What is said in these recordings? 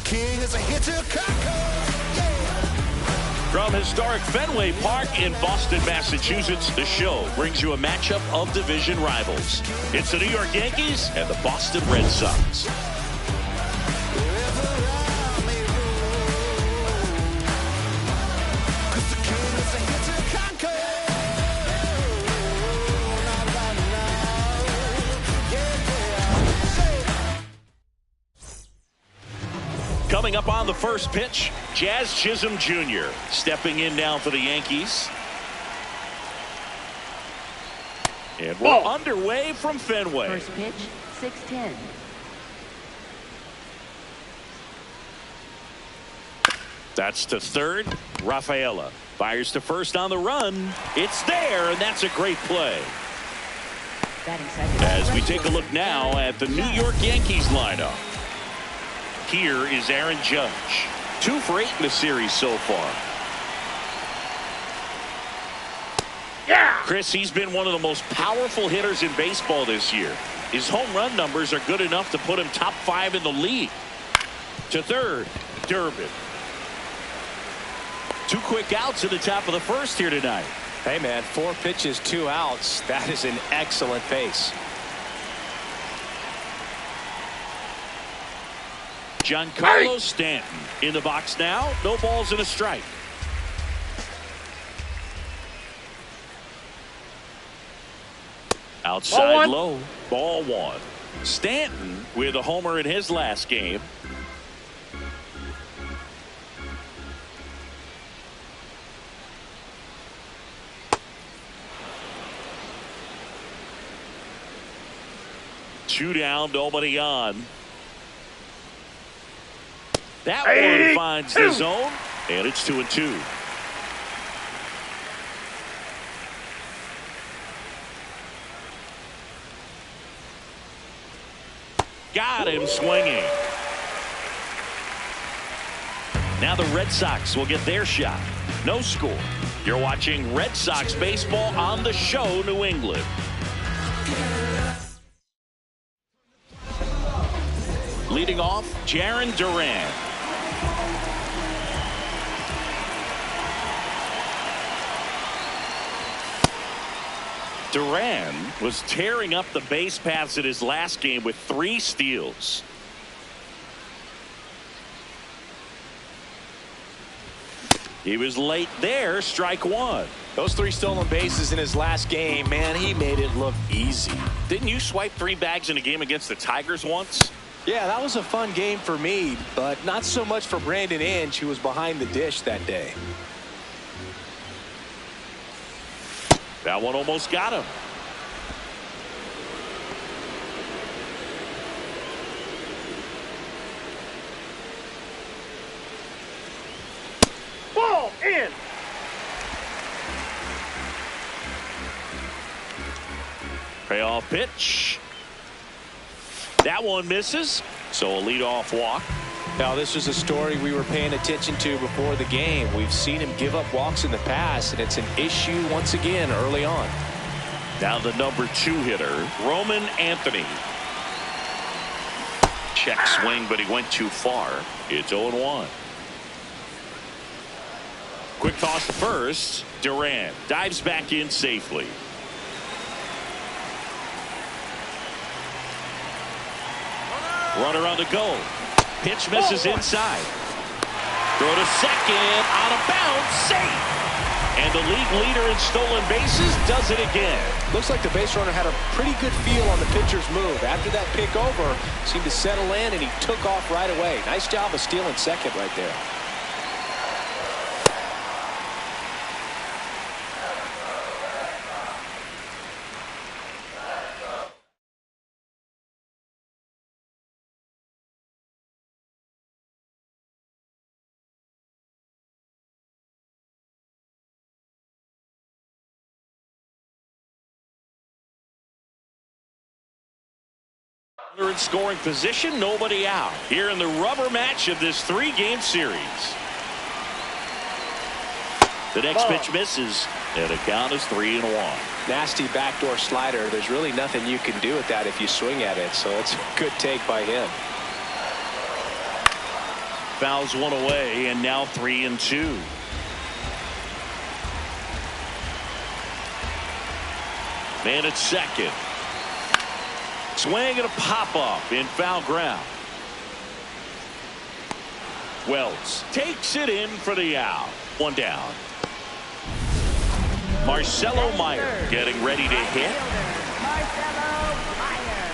King is a hitter From historic Fenway Park in Boston, Massachusetts, the show brings you a matchup of division rivals. It's the New York Yankees and the Boston Red Sox. Coming up on the first pitch, Jazz Chisholm Jr. stepping in now for the Yankees. And we're underway from Fenway. First pitch, 6-10. That's to third. Rafaela fires to first on the run. It's there, and that's a great play. As we take a look now at the New York Yankees lineup. Here is Aaron Judge. 2 for 8 in the series so far. Yeah! Chris, he's been one of the most powerful hitters in baseball this year. His home run numbers are good enough to put him top 5 in the league. To third, Durbin. 2 quick outs at the top of the first here tonight. Hey, man, 4 pitches, 2 outs. That is an excellent pace. Giancarlo Stanton in the box now. No balls and a strike. Outside low. Ball 1. Stanton with a homer in his last game. Two down, nobody on. That one finds the zone, and it's 2-2. Got him swinging. Now the Red Sox will get their shot. No score. You're watching Red Sox baseball on the show, New England. Leading off, Jarren Duran. Duran was tearing up the base paths in his last game with 3 steals. He was late there, strike 1. Those 3 stolen bases in his last game, man, he made it look easy. Didn't you swipe 3 bags in a game against the Tigers once? Yeah, that was a fun game for me, but not so much for Brandon Inge, who was behind the dish that day. That one almost got him. Ball in. Payoff pitch. That one misses, so a leadoff walk. Now, this was a story we were paying attention to before the game. We've seen him give up walks in the past, and it's an issue once again early on. Now the number 2 hitter, Roman Anthony. Check swing, but he went too far. It's 0-1. Quick toss to first. Duran dives back in safely. Runner on the go. Pitch misses inside. Throw to second. On a bounce. Safe. And the league leader in stolen bases does it again. Looks like the base runner had a pretty good feel on the pitcher's move. After that pick over, seemed to settle in, and he took off right away. Nice job of stealing second right there. They're in scoring position, nobody out. Here in the rubber match of this 3-game series. The next pitch misses, and the count is 3-1. Nasty backdoor slider. There's really nothing you can do with that if you swing at it, so it's a good take by him. Fouls one away, and now 3-2. Man at second. Swing and a pop-up in foul ground. Wells takes it in for the out. One down. Marcelo Meyer getting ready to hit. Marcelo Meyer.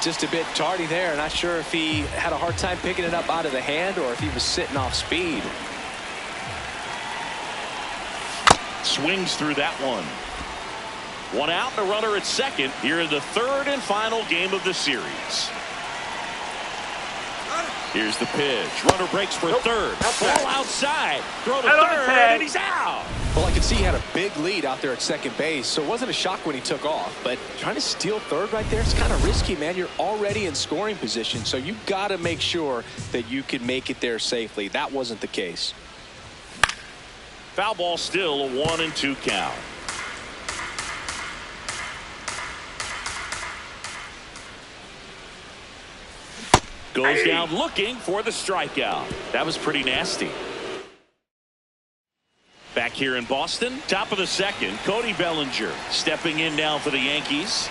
Just a bit tardy there. Not sure if he had a hard time picking it up out of the hand or if he was sitting off speed. Swings through that one. One out, the runner at second here in the 3rd and final game of the series. Here's the pitch. Runner breaks for third. Ball outside. Throw to third, and he's out. Well, I could see he had a big lead out there at second base, so it wasn't a shock when he took off. But trying to steal third right there, it's kind of risky, man. You're already in scoring position, so you've got to make sure that you can make it there safely. That wasn't the case. Foul ball still, a 1-2 count. Goes down looking for the strikeout. That was pretty nasty. Back here in Boston, top of the 2nd, Cody Bellinger stepping in now for the Yankees.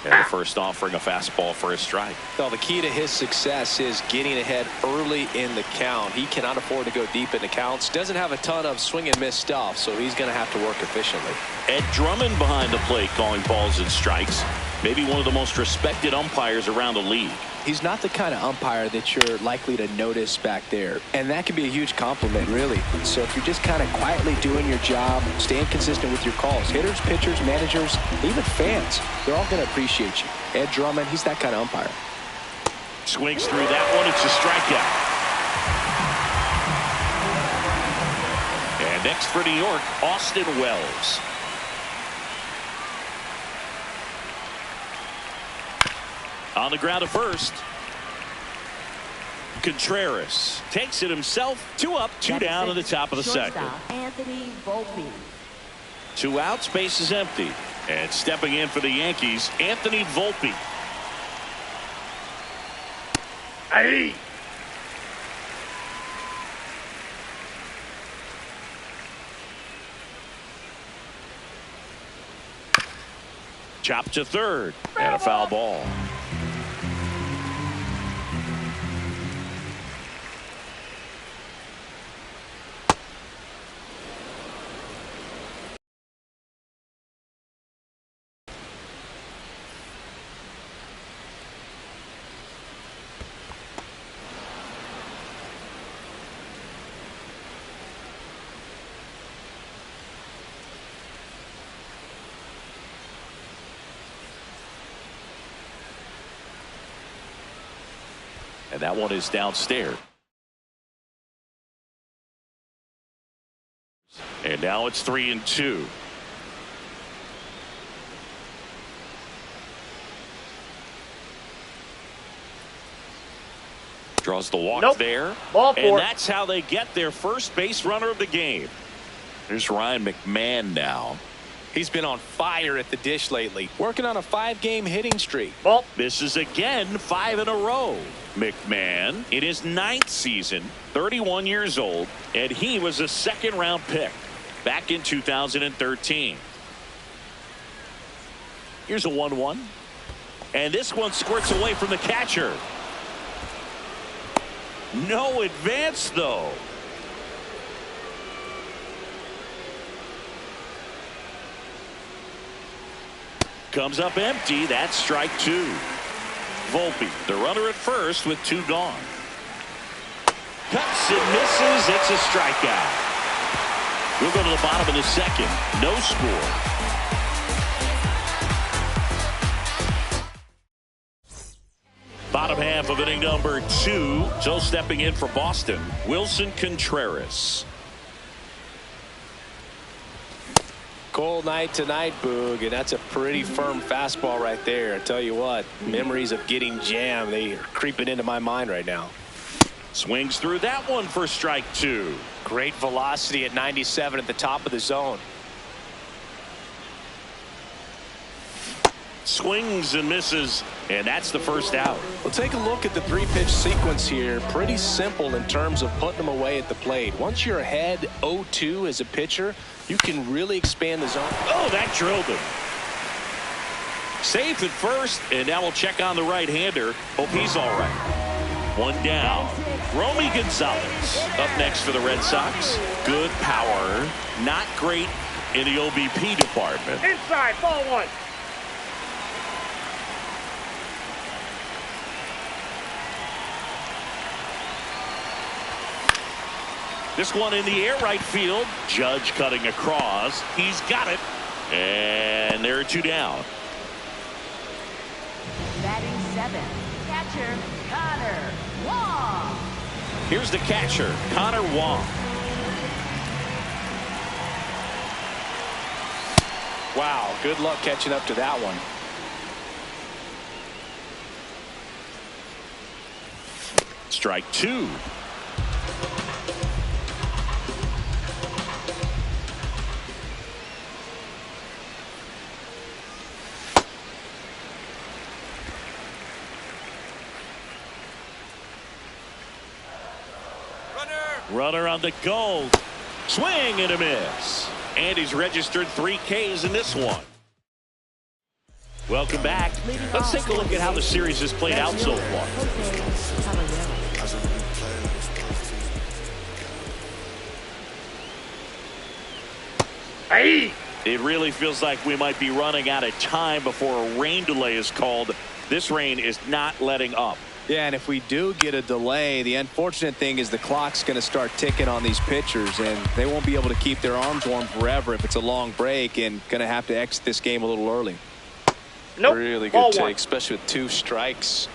And the first offering a fastball for a strike. Well, the key to his success is getting ahead early in the count. He cannot afford to go deep in the counts. Doesn't have a ton of swing and miss stuff, so he's going to have to work efficiently. Ed Drummond behind the plate calling balls and strikes. Maybe one of the most respected umpires around the league. He's not the kind of umpire that you're likely to notice back there, and that can be a huge compliment, really. So if you're just kind of quietly doing your job, staying consistent with your calls, hitters, pitchers, managers, even fans, they're all going to appreciate you. Ed Drummond, he's that kind of umpire. Swings through that one. It's a strikeout. And next for New York, Austin Wells. On the ground at first. Contreras takes it himself. 2 up, 2 down in the top of the 2nd. Anthony Volpe. 2 outs, base is empty. And stepping in for the Yankees, Anthony Volpe. Hey! Chop to third. And a foul ball. And that one is downstairs. And now it's 3-2. Draws the walk there. And that's how they get their first base runner of the game. Here's Ryan McMahon now. He's been on fire at the dish lately, working on a 5-game hitting streak. This is again 5 in a row. McMahon in his 9th season, 31 years old, and he was a 2nd-round pick back in 2013. Here's a 1-1. And this one squirts away from the catcher. No advance, though. Comes up empty. That's strike 2. Volpe, the runner at first with 2 gone. Cuts and misses. It's a strikeout. We'll go to the bottom of the 2nd. No score. Bottom half of inning number 2. So stepping in for Boston, Wilson Contreras. Cold night tonight, Boog, and that's a pretty firm fastball right there. I tell you what, memories of getting jammed, they are creeping into my mind right now. Swings through that one for strike 2. Great velocity at 97 at the top of the zone. Swings and misses, and that's the first out. We'll take a look at the 3-pitch sequence here. Pretty simple in terms of putting them away at the plate. Once you're ahead 0-2 as a pitcher, you can really expand the zone. Oh, that drilled him. Safe at first, and now we'll check on the right-hander. Hope he's all right. One down. Romy Gonzalez up next for the Red Sox. Good power, not great in the OBP department. Inside, ball 1. This one in the air right field. Judge cutting across. He's got it. And there are 2 down. Batting 7, catcher Connor Wong. Here's the catcher, Connor Wong. Wow, good luck catching up to that one. Strike 2. Runner on the goal. Swing and a miss. And he's registered 3 Ks in this one. Welcome back. Let's take a look at how the series has played out so far. Hey! It really feels like we might be running out of time before a rain delay is called. This rain is not letting up. Yeah, and if we do get a delay, the unfortunate thing is the clock's going to start ticking on these pitchers, and they won't be able to keep their arms warm forever if it's a long break, and going to have to exit this game a little early. Nope. Really Ball good 1. take, especially with 2 strikes.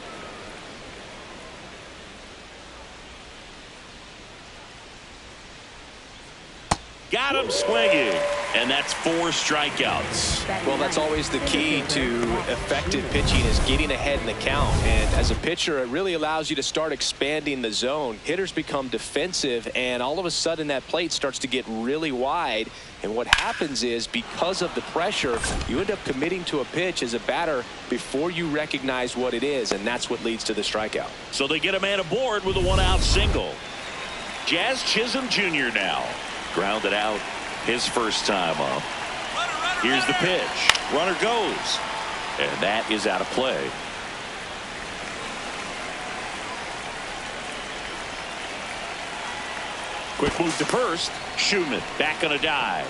Got him swinging, and that's 4 strikeouts. Well, that's always the key to effective pitching, is getting ahead in the count. And as a pitcher, it really allows you to start expanding the zone. Hitters become defensive, and all of a sudden that plate starts to get really wide. And what happens is, because of the pressure, you end up committing to a pitch as a batter before you recognize what it is, and that's what leads to the strikeout. So they get a man aboard with a 1-out single. Jazz Chisholm Jr. now. Grounded out his first time up. Here's the pitch. Runner goes. And that is out of play. Quick move to first. Schumann back on a dive.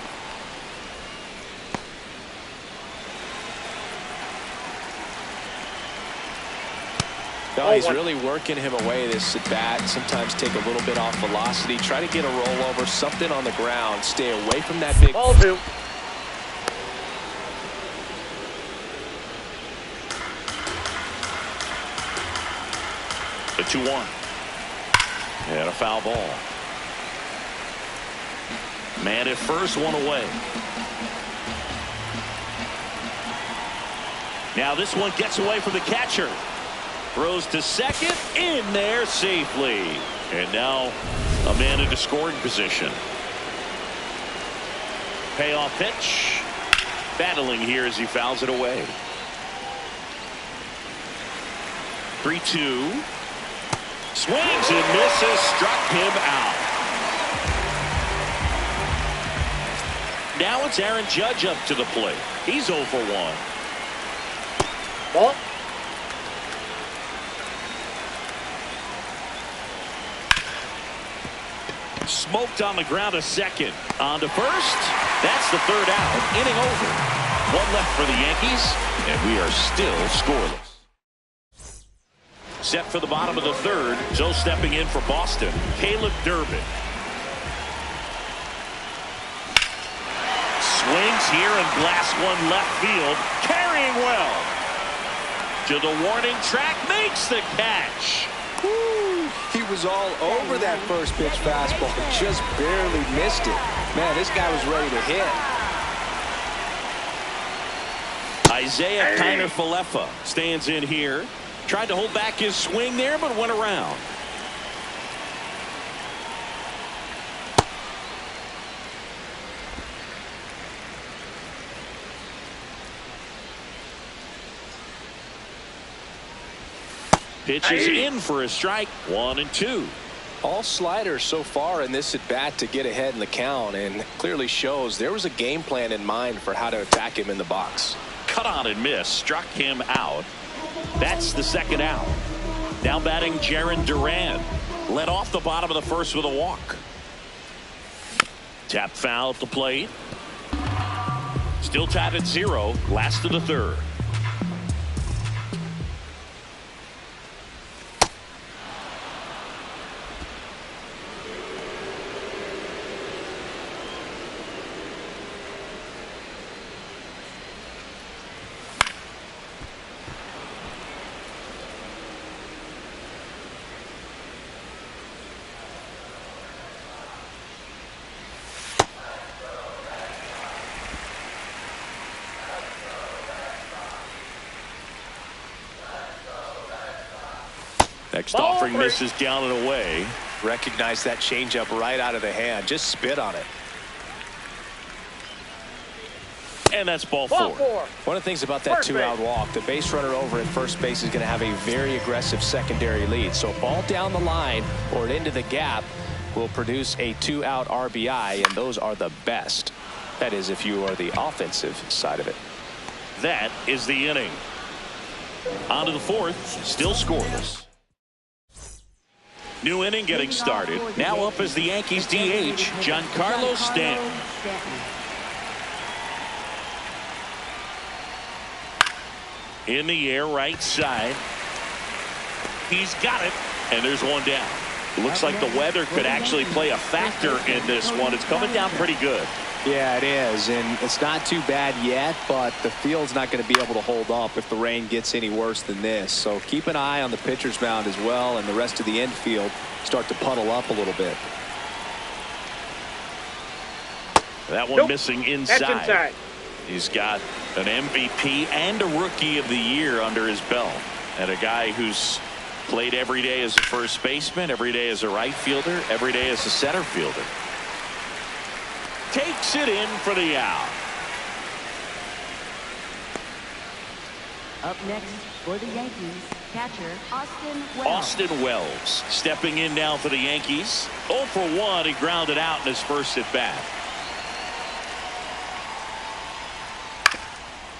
No, he's really working him away this at bat. Sometimes take a little bit off velocity. Try to get a rollover, something on the ground. Stay away from that big. Ball 2. The 2-1. And a foul ball. Man at first, 1 away. Now this one gets away from the catcher. Throws to second, in there safely. And now a man into scoring position. Payoff pitch. Battling here as he fouls it away. 3-2. Swings and misses. Struck him out. Now it's Aaron Judge up to the plate. He's 0 for 1. Ball. Smoked on the ground to second. On to first. That's the 3rd out. Inning over. 1 left for the Yankees, and we are still scoreless. Set for the bottom of the 3rd. So stepping in for Boston, Caleb Durbin. Swings here and blasts one left field. Carrying well. To the warning track. Makes the catch. Woo! He was all over that first pitch fastball. Just barely missed it. Man, this guy was ready to hit. Isaiah Kiner-Falefa stands in here. Tried to hold back his swing there, but went around. Pitches in for a strike. 1-2. All sliders so far in this at bat to get ahead in the count, and clearly shows there was a game plan in mind for how to attack him in the box. Cut on and miss. Struck him out. That's the second out. Now batting Jarren Duran. Led off the bottom of the first with a walk. Tap foul at the plate. Still tied at 0. Last of the third. Next offering misses down and away. Recognize that changeup right out of the hand. Just spit on it. And that's ball four. One of the things about that two-out walk, the base runner over at first base is going to have a very aggressive secondary lead. So a ball down the line or into the gap will produce a two-out RBI, and those are the best. That is, if you are the offensive side of it. That is the inning. On to the fourth, still scoreless. New inning getting started. Now up as the Yankees DH, Giancarlo Stanton. In the air, right side. He's got it, and there's one down. Looks like the weather could actually play a factor in this one. It's coming down pretty good. Yeah, it is, and it's not too bad yet, but the field's not going to be able to hold up if the rain gets any worse than this. So keep an eye on the pitcher's mound as well, and the rest of the infield start to puddle up a little bit. That one missing inside. That's inside. He's got an MVP and a Rookie of the Year under his belt, and a guy who's played every day as a first baseman, every day as a right fielder, every day as a center fielder. Takes it in for the out. Up next for the Yankees, catcher Austin Wells. Austin Wells stepping in now for the Yankees. 0 for 1. He grounded out in his first at bat.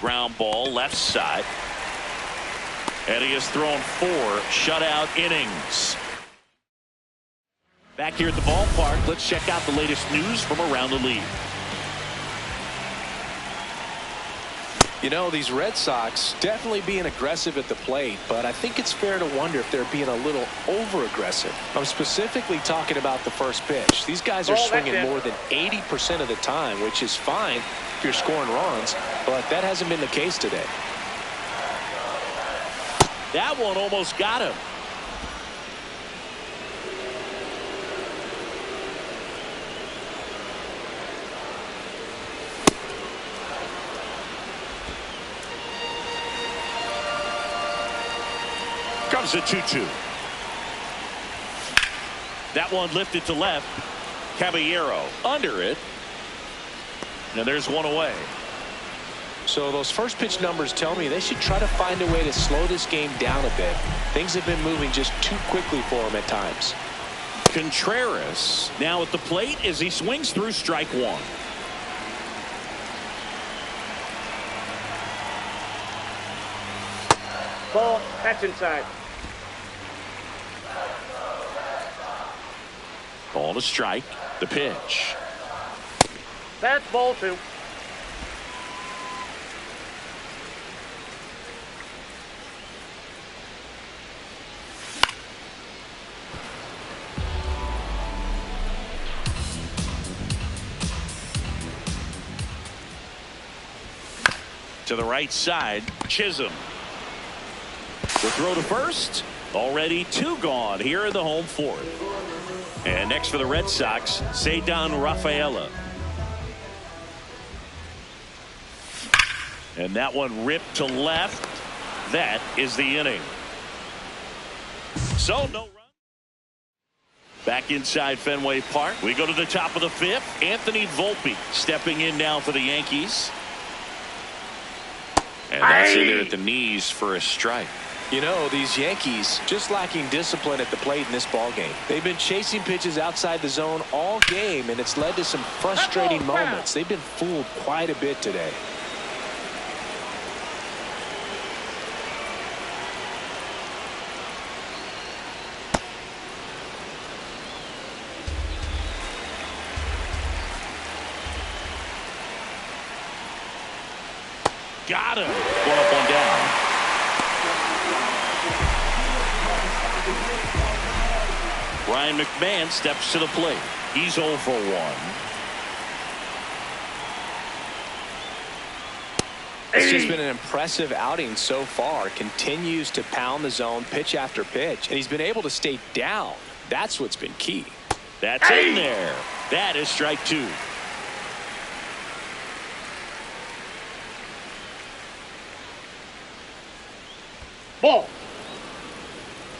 Ground ball left side. And he has thrown 4 shutout innings. Back here at the ballpark, let's check out the latest news from around the league. You know, these Red Sox definitely being aggressive at the plate, but I think it's fair to wonder if they're being a little over-aggressive. I'm specifically talking about the first pitch. These guys are swinging more than 80% of the time, which is fine if you're scoring runs, but that hasn't been the case today. That one almost got him. Comes a 2-2. That one lifted to left. Caballero under it. And there's one away. So those first pitch numbers tell me they should try to find a way to slow this game down a bit. Things have been moving just too quickly for him at times. Contreras now at the plate as he swings through strike 1. Ball. That's inside. Ball to strike. The pitch. That's ball 2. To the right side, Chisholm. The throw to first. Already 2 gone here in the home fourth. And next for the Red Sox, Ceddanne Rafaela. And that one ripped to left. That is the inning. So no run. Back inside Fenway Park. We go to the top of the fifth. Anthony Volpe stepping in now for the Yankees. And that's in there at the knees for a strike. You know, these Yankees just lacking discipline at the plate in this ballgame. They've been chasing pitches outside the zone all game, and it's led to some frustrating moments. They've been fooled quite a bit today. Got him. One up, one down. Ryan McMahon steps to the plate. He's 0 for 1. It's just been an impressive outing so far. Continues to pound the zone pitch after pitch, and he's been able to stay down. That's what's been key. That's in there. That is strike 2. Ball.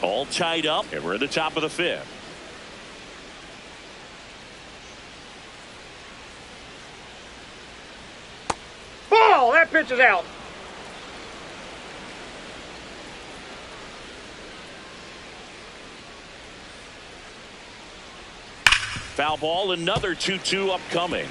All tied up, and we're at the top of the fifth. Ball. That pitch is out. Foul ball, another 2-2 upcoming.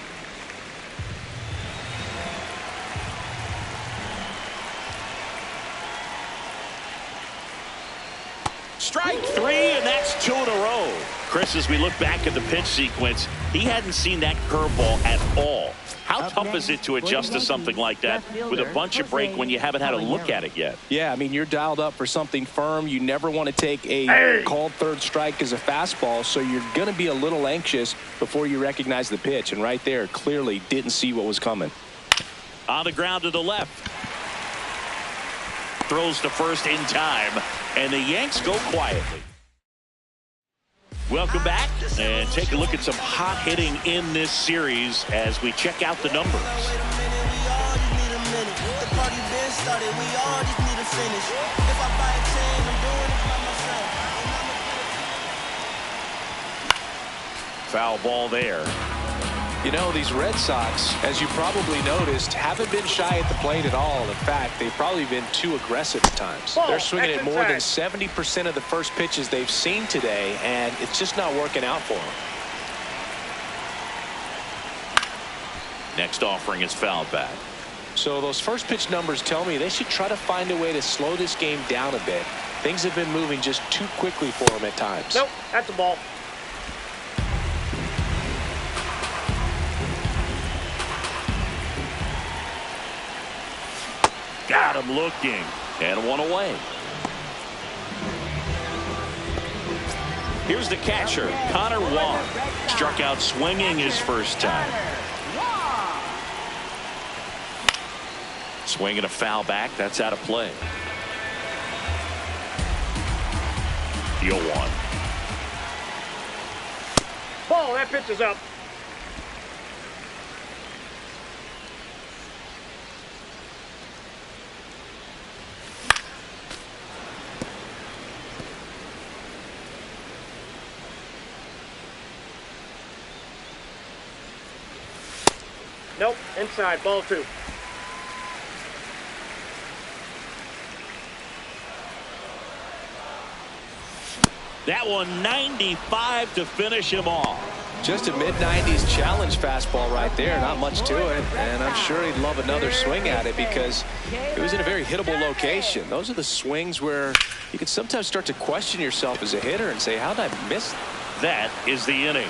Strike 3, and that's 2 in a row. Chris, as we look back at the pitch sequence, he hadn't seen that curveball at all. How tough is it to adjust to something like that with a bunch of break when you haven't had a look at it yet? Yeah, I mean, you're dialed up for something firm. You never want to take a called third strike as a fastball, so you're going to be a little anxious before you recognize the pitch. And right there, clearly didn't see what was coming. On the ground to the left. Throws to first in time, and the Yanks go quietly. Welcome back, and take a look at some hot hitting in this series as we check out the numbers. Foul ball there. You know, these Red Sox, as you probably noticed, haven't been shy at the plate at all. In fact, they've probably been too aggressive at times. They're swinging at more than 70% of the first pitches they've seen today, and it's just not working out for them. Next offering is fouled back. So those first pitch numbers tell me they should try to find a way to slow this game down a bit. Things have been moving just too quickly for them at times. Nope, that's a ball. Got him looking, and one away. Here's the catcher, Connor Wong. Struck out swinging his first time. Swinging a foul back, that's out of play. The 0-1. Ball, that pitch is up. Nope, inside, ball 2. That one 95 to finish him off. Just a mid-90s challenge fastball right there. Not much to it, and I'm sure he'd love another swing at it because it was in a very hittable location. Those are the swings where you can sometimes start to question yourself as a hitter and say, how did I miss that? Is the inning.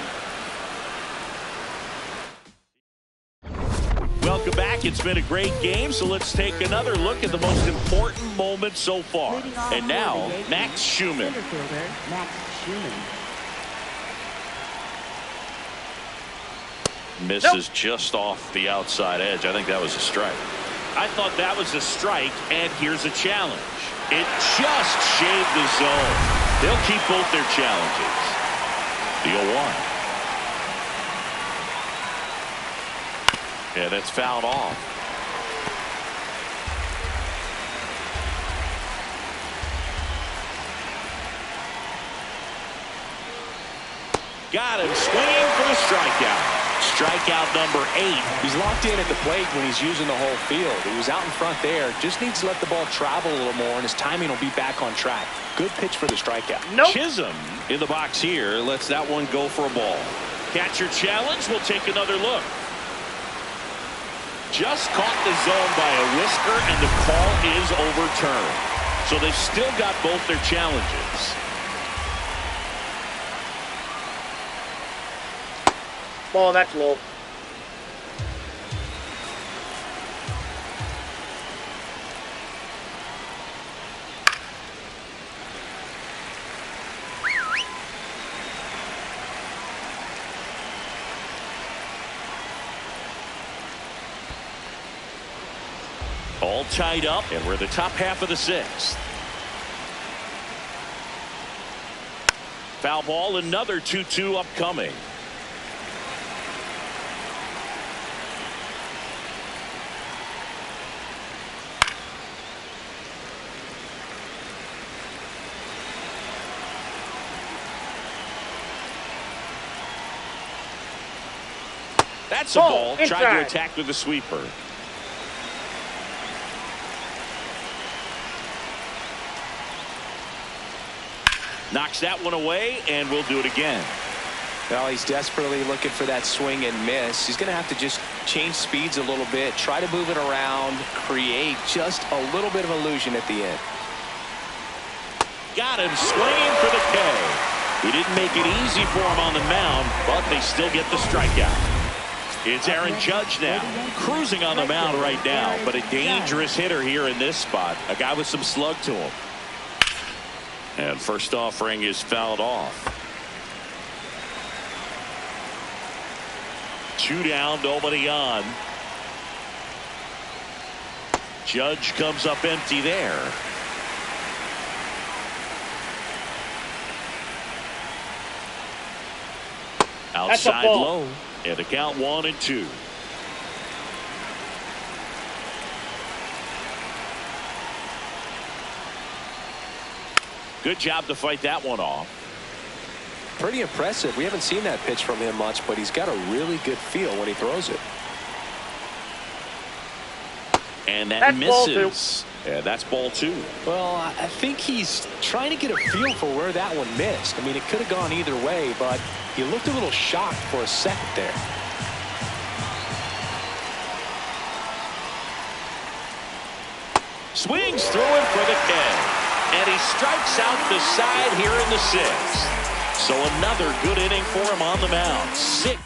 Welcome back. It's been a great game, so let's take another look at the most important moment so far. And now, Max Schumann. Misses just off the outside edge. I think that was a strike. I thought that was a strike, and here's a challenge. It just shaved the zone. They'll keep both their challenges. The 0-1. Yeah, that's fouled off. Got him swinging for the strikeout. Strikeout number 8. He's locked in at the plate when he's using the whole field. He was out in front there. Just needs to let the ball travel a little more, and his timing will be back on track. Good pitch for the strikeout. Nope. Chisholm in the box here. Lets that one go for a ball. Catcher challenge. We'll take another look. Just caught the zone by a whisker, and the call is overturned. So they've still got both their challenges. Ball, that's low. All tied up, and we're in the top half of the 6th. Foul ball, another 2-2 upcoming. That's a ball. Inside. Tried to attack with the sweeper. Knocks that one away, and we'll do it again. Well, he's desperately looking for that swing and miss. He's going to have to just change speeds a little bit, try to move it around, create just a little bit of illusion at the end. Got him swinging for the K. He didn't make it easy for him on the mound, but they still get the strikeout. It's Aaron Judge now, cruising on the mound right now, but a dangerous hitter here in this spot. A guy with some slug to him. And first offering is fouled off. 2 down, nobody on. Judge comes up empty there. Outside low, and the count 1-2. Good job to fight that one off. Pretty impressive. We haven't seen that pitch from him much, but he's got a really good feel when he throws it. And that misses. Yeah, that's ball 2. Well, I think he's trying to get a feel for where that one missed. I mean, it could have gone either way, but he looked a little shocked for a second there. Swings through it for the K. And he strikes out the side here in the 6th. So another good inning for him on the mound. 6.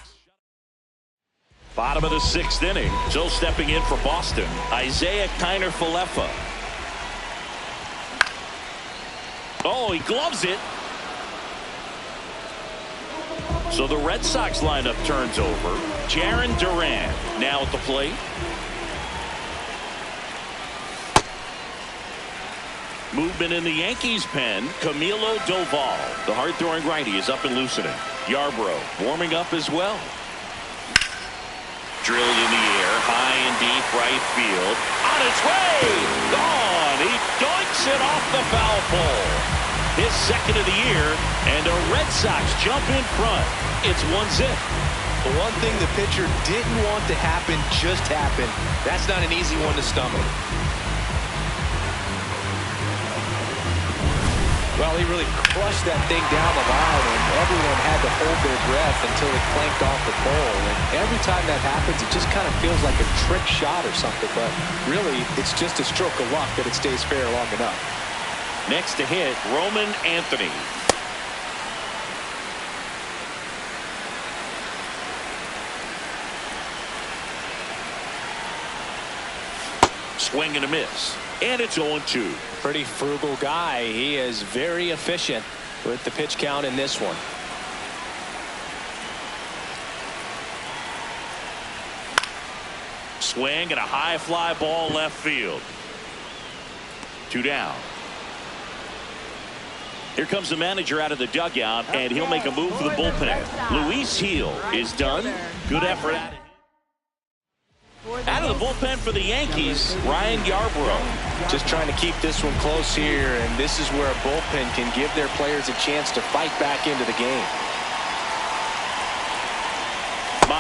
Bottom of the 6th inning. Still stepping in for Boston, Isaiah Kiner-Falefa. Oh, he gloves it. So the Red Sox lineup turns over. Jarren Duran now at the plate. Movement in the Yankees pen. Camilo Doval, the hard-throwing righty, is up and loosening. Yarbrough warming up as well. Drilled in the air, high and deep right field. On its way, gone. He doinks it off the foul pole. His 2nd of the year, and the Red Sox jump in front. It's 1-0. The one thing the pitcher didn't want to happen just happened. That's not an easy one to stomach. Well, he really crushed that thing down the line, and everyone had to hold their breath until it clanked off the pole. And every time that happens, it just kind of feels like a trick shot or something. But really, it's just a stroke of luck that it stays fair long enough. Next to hit, Roman Anthony. Swing and a miss. And it's 0-2. Pretty frugal guy. He is very efficient with the pitch count in this one. Swing and a high fly ball left field. 2 down. Here comes the manager out of the dugout, and he'll make a move for the bullpen. Luis Gil is done. Good effort. Out of the bullpen for the Yankees, Ryan Yarbrough. Just trying to keep this one close here, and this is where a bullpen can give their players a chance to fight back into the game.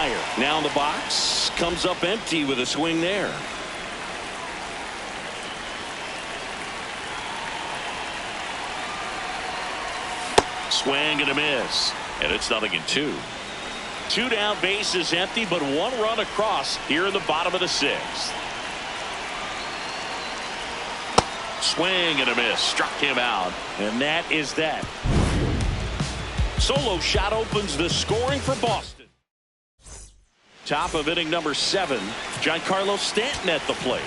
higher. Now in the box, comes up empty with a swing there. Swing and a miss, and it's 0-2. 2 down, bases empty, but 1 run across here in the bottom of the 6th. Swing and a miss, struck him out, and that is that. Solo shot opens the scoring for Boston. Top of inning number 7, Giancarlo Stanton at the plate.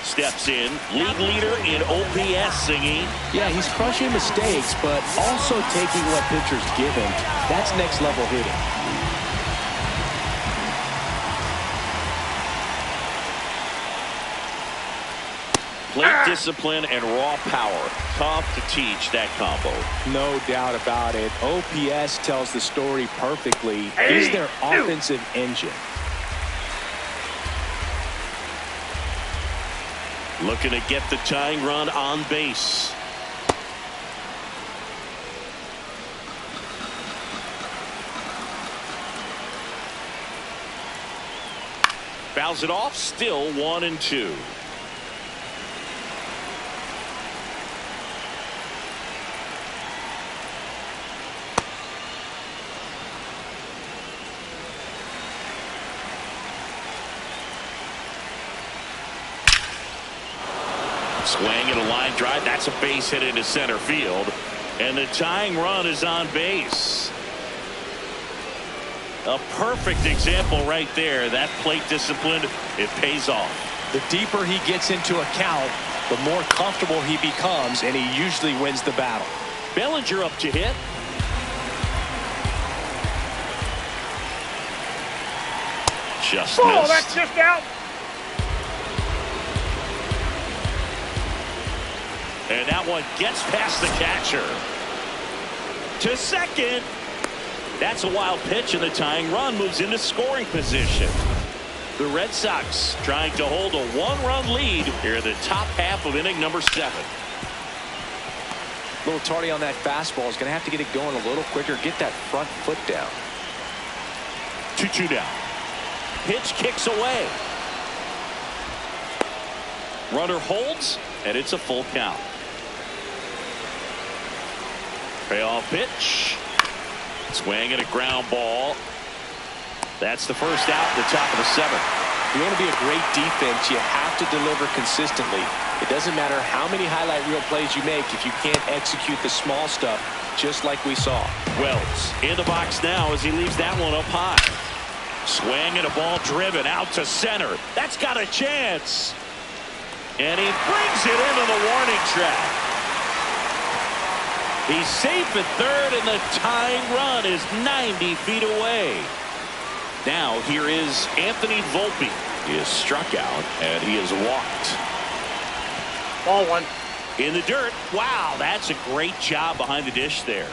Steps in, league leader in OPS, singing. Yeah, he's crushing mistakes, but also taking what pitchers give him. That's next level hitting. Plate discipline and raw power. Tough to teach that combo. No doubt about it. OPS tells the story perfectly. He's their offensive engine. Looking to get the tying run on base. Fouls it off, still 1-2. Swing and a line drive. That's a base hit into center field. And the tying run is on base. A perfect example right there. That plate discipline, it pays off. The deeper he gets into a count, the more comfortable he becomes, and he usually wins the battle. Bellinger up to hit. Just missed. That's just out. And that one gets past the catcher. To second. That's a wild pitch, and the tying run moves into scoring position. The Red Sox trying to hold a 1-run lead here in the top half of inning number 7. A little tardy on that fastball. Is going to have to get it going a little quicker. Get that front foot down. 2-2 down. Pitch kicks away. Runner holds, and it's a full count. Payoff pitch. Swing and a ground ball. That's the first out at the top of the 7th. If you want to be a great defense, you have to deliver consistently. It doesn't matter how many highlight reel plays you make if you can't execute the small stuff, just like we saw. Wells in the box now as he leaves that one up high. Swing and a ball driven out to center. That's got a chance. And he brings it into the warning track. He's safe at third, and the tying run is 90 feet away. Now here is Anthony Volpe. He is struck out, and he is walked. Ball 1. In the dirt. Wow, that's a great job behind the dish there.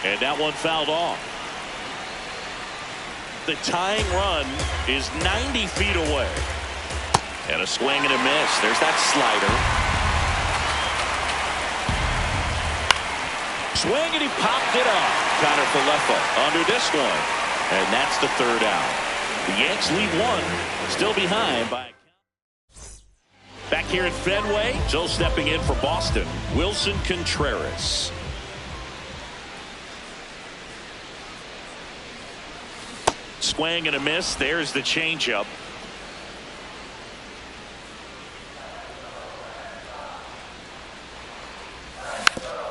And that one fouled off. The tying run is 90 feet away. And a swing and a miss. There's that slider. Swing, and he popped it up. Connor Falefa under this one. And that's the 3rd out. The Yanks lead 1. Still behind by. Back here at Fenway, Joe stepping in for Boston. Wilson Contreras. Swing and a miss. There's the changeup.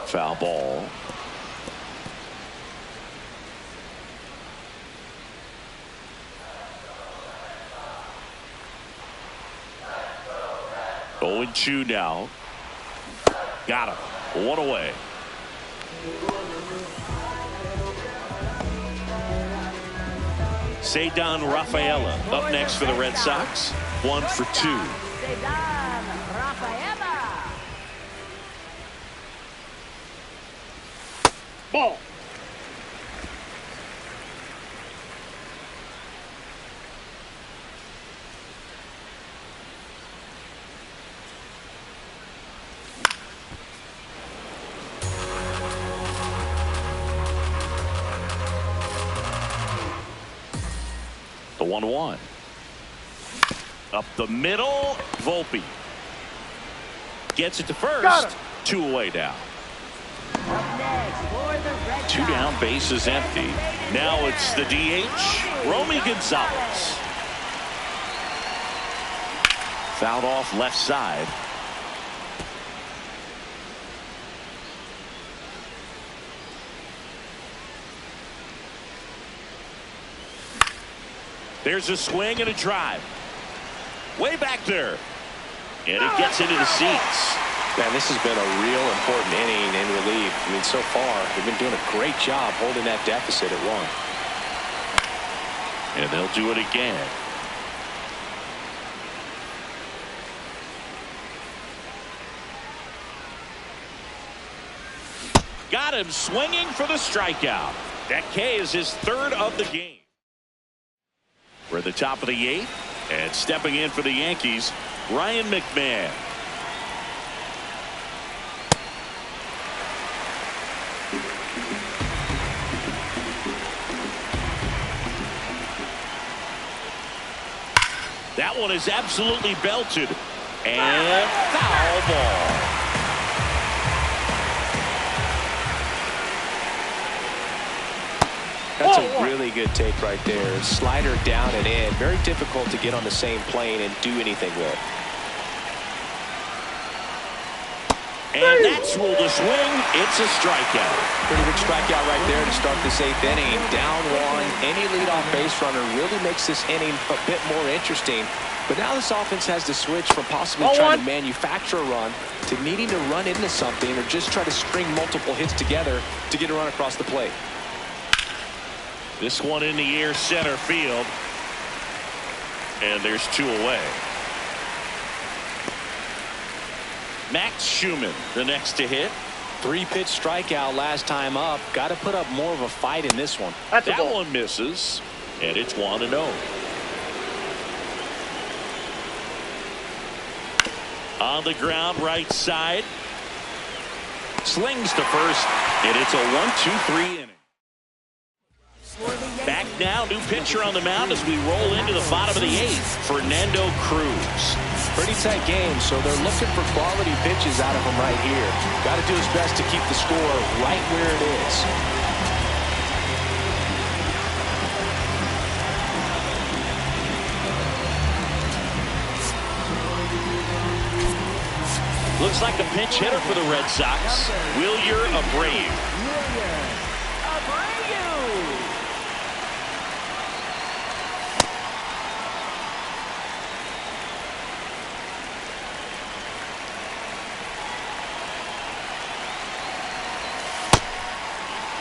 Foul ball. Oh, 0-2 now. Got him. 1 away. Cedar Rafaela up next for the Red Sox. 1 for 2. Ball. 1-1. Up the middle, Volpe. Gets it to first. 2 away now. Up next for the Red 2 Sox. down, bases empty. Now it's the DH, Romy Gonzalez. Fouled off left side. There's a swing and a drive. Way back there. And it gets into the seats. Man, this has been a real important inning in relief. I mean, so far, they've been doing a great job holding that deficit at 1. And they'll do it again. Got him swinging for the strikeout. That K is his 3rd of the game. We're at the top of the 8th, and stepping in for the Yankees, Ryan McMahon. That one is absolutely belted, and foul ball. That's a really good take right there. Slider down and in. Very difficult to get on the same plane and do anything with. And that's ruled a swing. It's a strikeout. Pretty big strikeout right there to start this 8th inning. Down 1. Any leadoff base runner really makes this inning a bit more interesting. But now this offense has to switch from possibly trying to manufacture a run to needing to run into something or just try to string multiple hits together to get a run across the plate. This one in the air, center field. And there's 2 away. Max Schumann, the next to hit. 3-pitch strikeout last time up. Got to put up more of a fight in this one. That's a That ball. one misses, and it's 1-0. On the ground, right side. Slings to first, and it's a 1-2-3 inning. Back now, new pitcher on the mound as we roll into the bottom of the 8th, Fernando Cruz. Pretty tight game, so they're looking for quality pitches out of him right here. Got to do his best to keep the score right where it is. Looks like a pinch hitter for the Red Sox, Wilyer Abreu.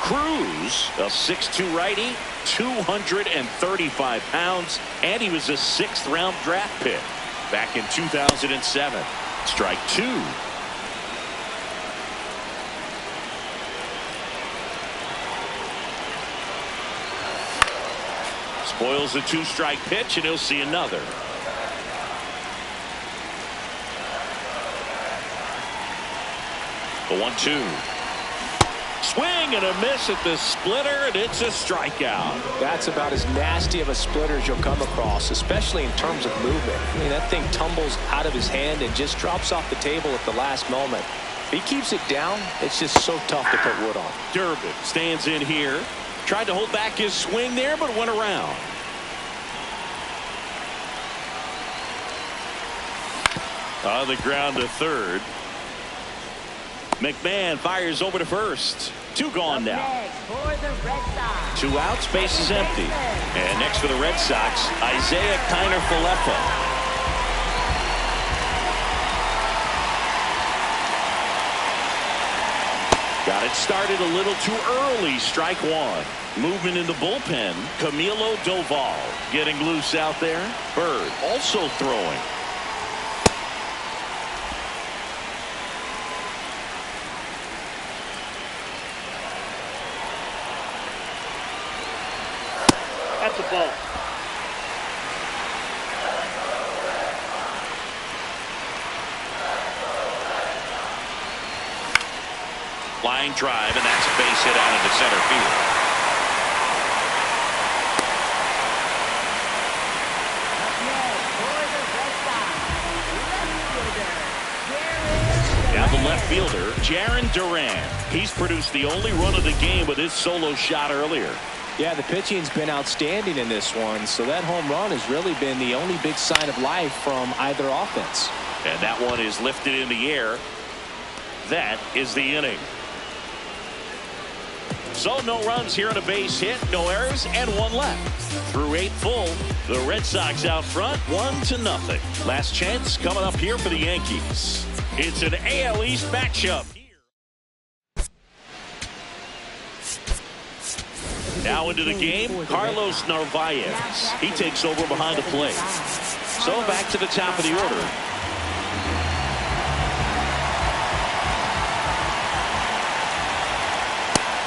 Cruz, a 6'2" righty, 235 pounds, and he was a 6th-round draft pick back in 2007. Strike 2. Spoils the 2-strike pitch, and he'll see another. The 1-2. Swing and a miss at the splitter, and it's a strikeout. That's about as nasty of a splitter as you'll come across, especially in terms of movement. I mean, that thing tumbles out of his hand and just drops off the table at the last moment. If he keeps it down, it's just so tough to put wood on. Durbin stands in here. Tried to hold back his swing there, but went around. On the ground to third. McMahon fires over to first. 2 gone now. Next for the Red Sox. 2 outs, base is empty. And next for the Red Sox, Isaiah Kiner-Falefa. Got it started a little too early. Strike 1. Movement in the bullpen. Camilo Doval getting loose out there. Bird also throwing. That's a ball. Line drive, and that's a base hit out into center field. fielder, Jarren Duran. He's produced the only run of the game with his solo shot earlier. Yeah, the pitching's been outstanding in this one, so that home run has really been the only big sign of life from either offense. And that one is lifted in the air. That is the inning. So no runs here on a base hit, no errors, and one left. Through 8 full, the Red Sox out front 1-0. Last chance coming up here for the Yankees. It's an AL East matchup. Now into the game, Carlos Narvaez. He takes over behind the plate. So back to the top of the order.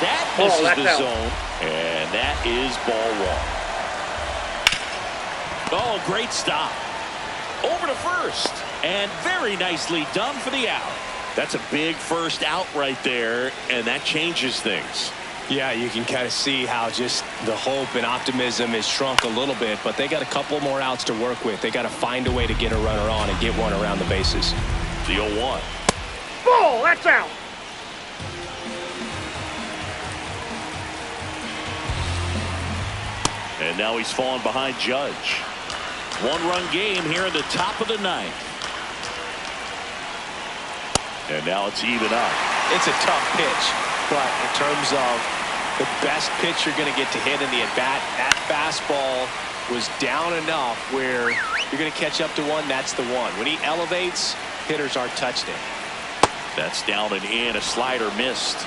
That misses the zone, and that is ball 1. Oh, great stop. Over to first, and very nicely done for the out. That's a big first out right there, and that changes things. Yeah, you can kind of see how just the hope and optimism is shrunk a little bit, but they got a couple more outs to work with. They got to find a way to get a runner on and get one around the bases. The 0-1. Ball, that's out. And now he's fallen behind Judge. 1-run game here in the top of the 9th. And now it's even up. It's a tough pitch, but in terms of the best pitch you're going to get to hit in the at-bat, that fastball was down enough where you're going to catch up to one. That's the one. When he elevates, hitters aren't touching it. That's down and in. A slider missed.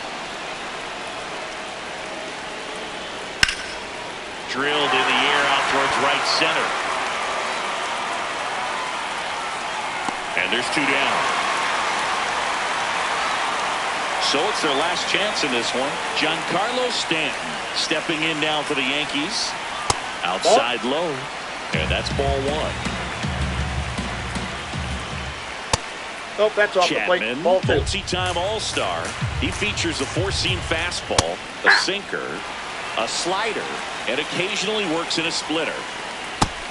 Drilled in the air out towards right center. And there's 2 down. So it's their last chance in this one. Giancarlo Stanton stepping in now for the Yankees. Outside low. And that's ball 1. Oh, that's off the plate. Chapman, Ball 2. multi-time all-star. He features a 4-seam fastball, a sinker, a slider, and occasionally works in a splitter.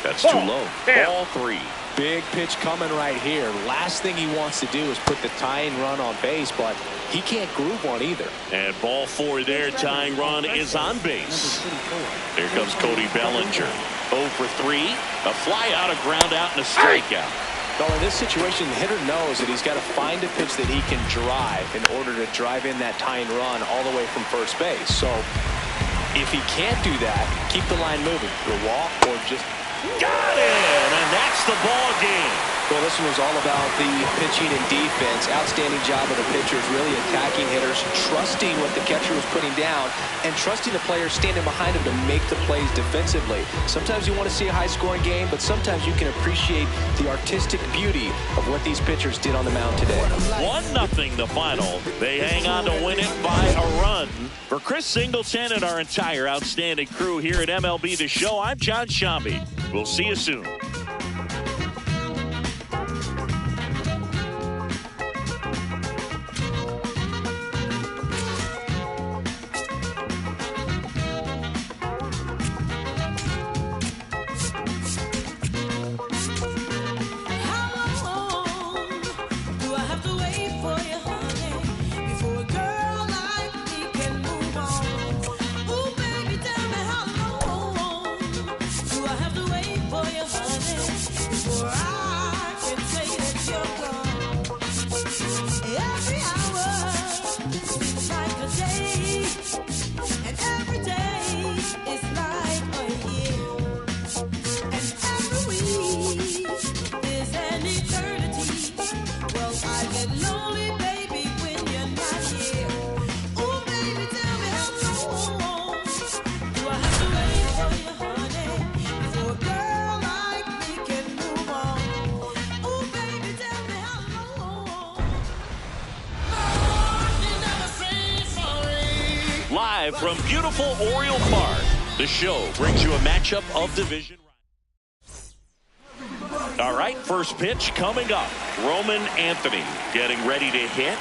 That's too low. Ball 3. Big pitch coming right here. Last thing he wants to do is put the tying run on base, but he can't groove one either. And ball 4 there. Tying run is on base. Here comes Cody Bellinger. 0 for 3. A fly out, a ground out, and a strikeout. Well, in this situation, the hitter knows that he's got to find a pitch that he can drive in order to drive in that tying run all the way from first base. So if he can't do that, keep the line moving. Either walk or just... Got it! And that's the ball game. Well, this one was all about the pitching and defense. Outstanding job of the pitchers, really attacking hitters, trusting what the catcher was putting down, and trusting the players standing behind him to make the plays defensively. Sometimes you want to see a high-scoring game, but sometimes you can appreciate the artistic beauty of what these pitchers did on the mound today. 1-0 the final. They hang on to win it by a run. For Chris Singleton and our entire outstanding crew here at MLB The Show, I'm John Shambi. We'll see you soon. Live from beautiful Oriole Park, the show brings you a matchup of division. All right, first pitch coming up. Roman Anthony getting ready to hit.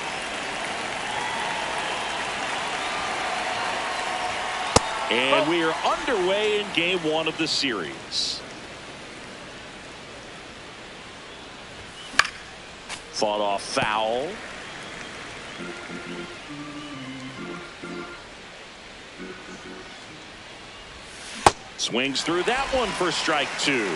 And we are underway in game 1 of the series. Fought off foul. Swings through that one for strike 2.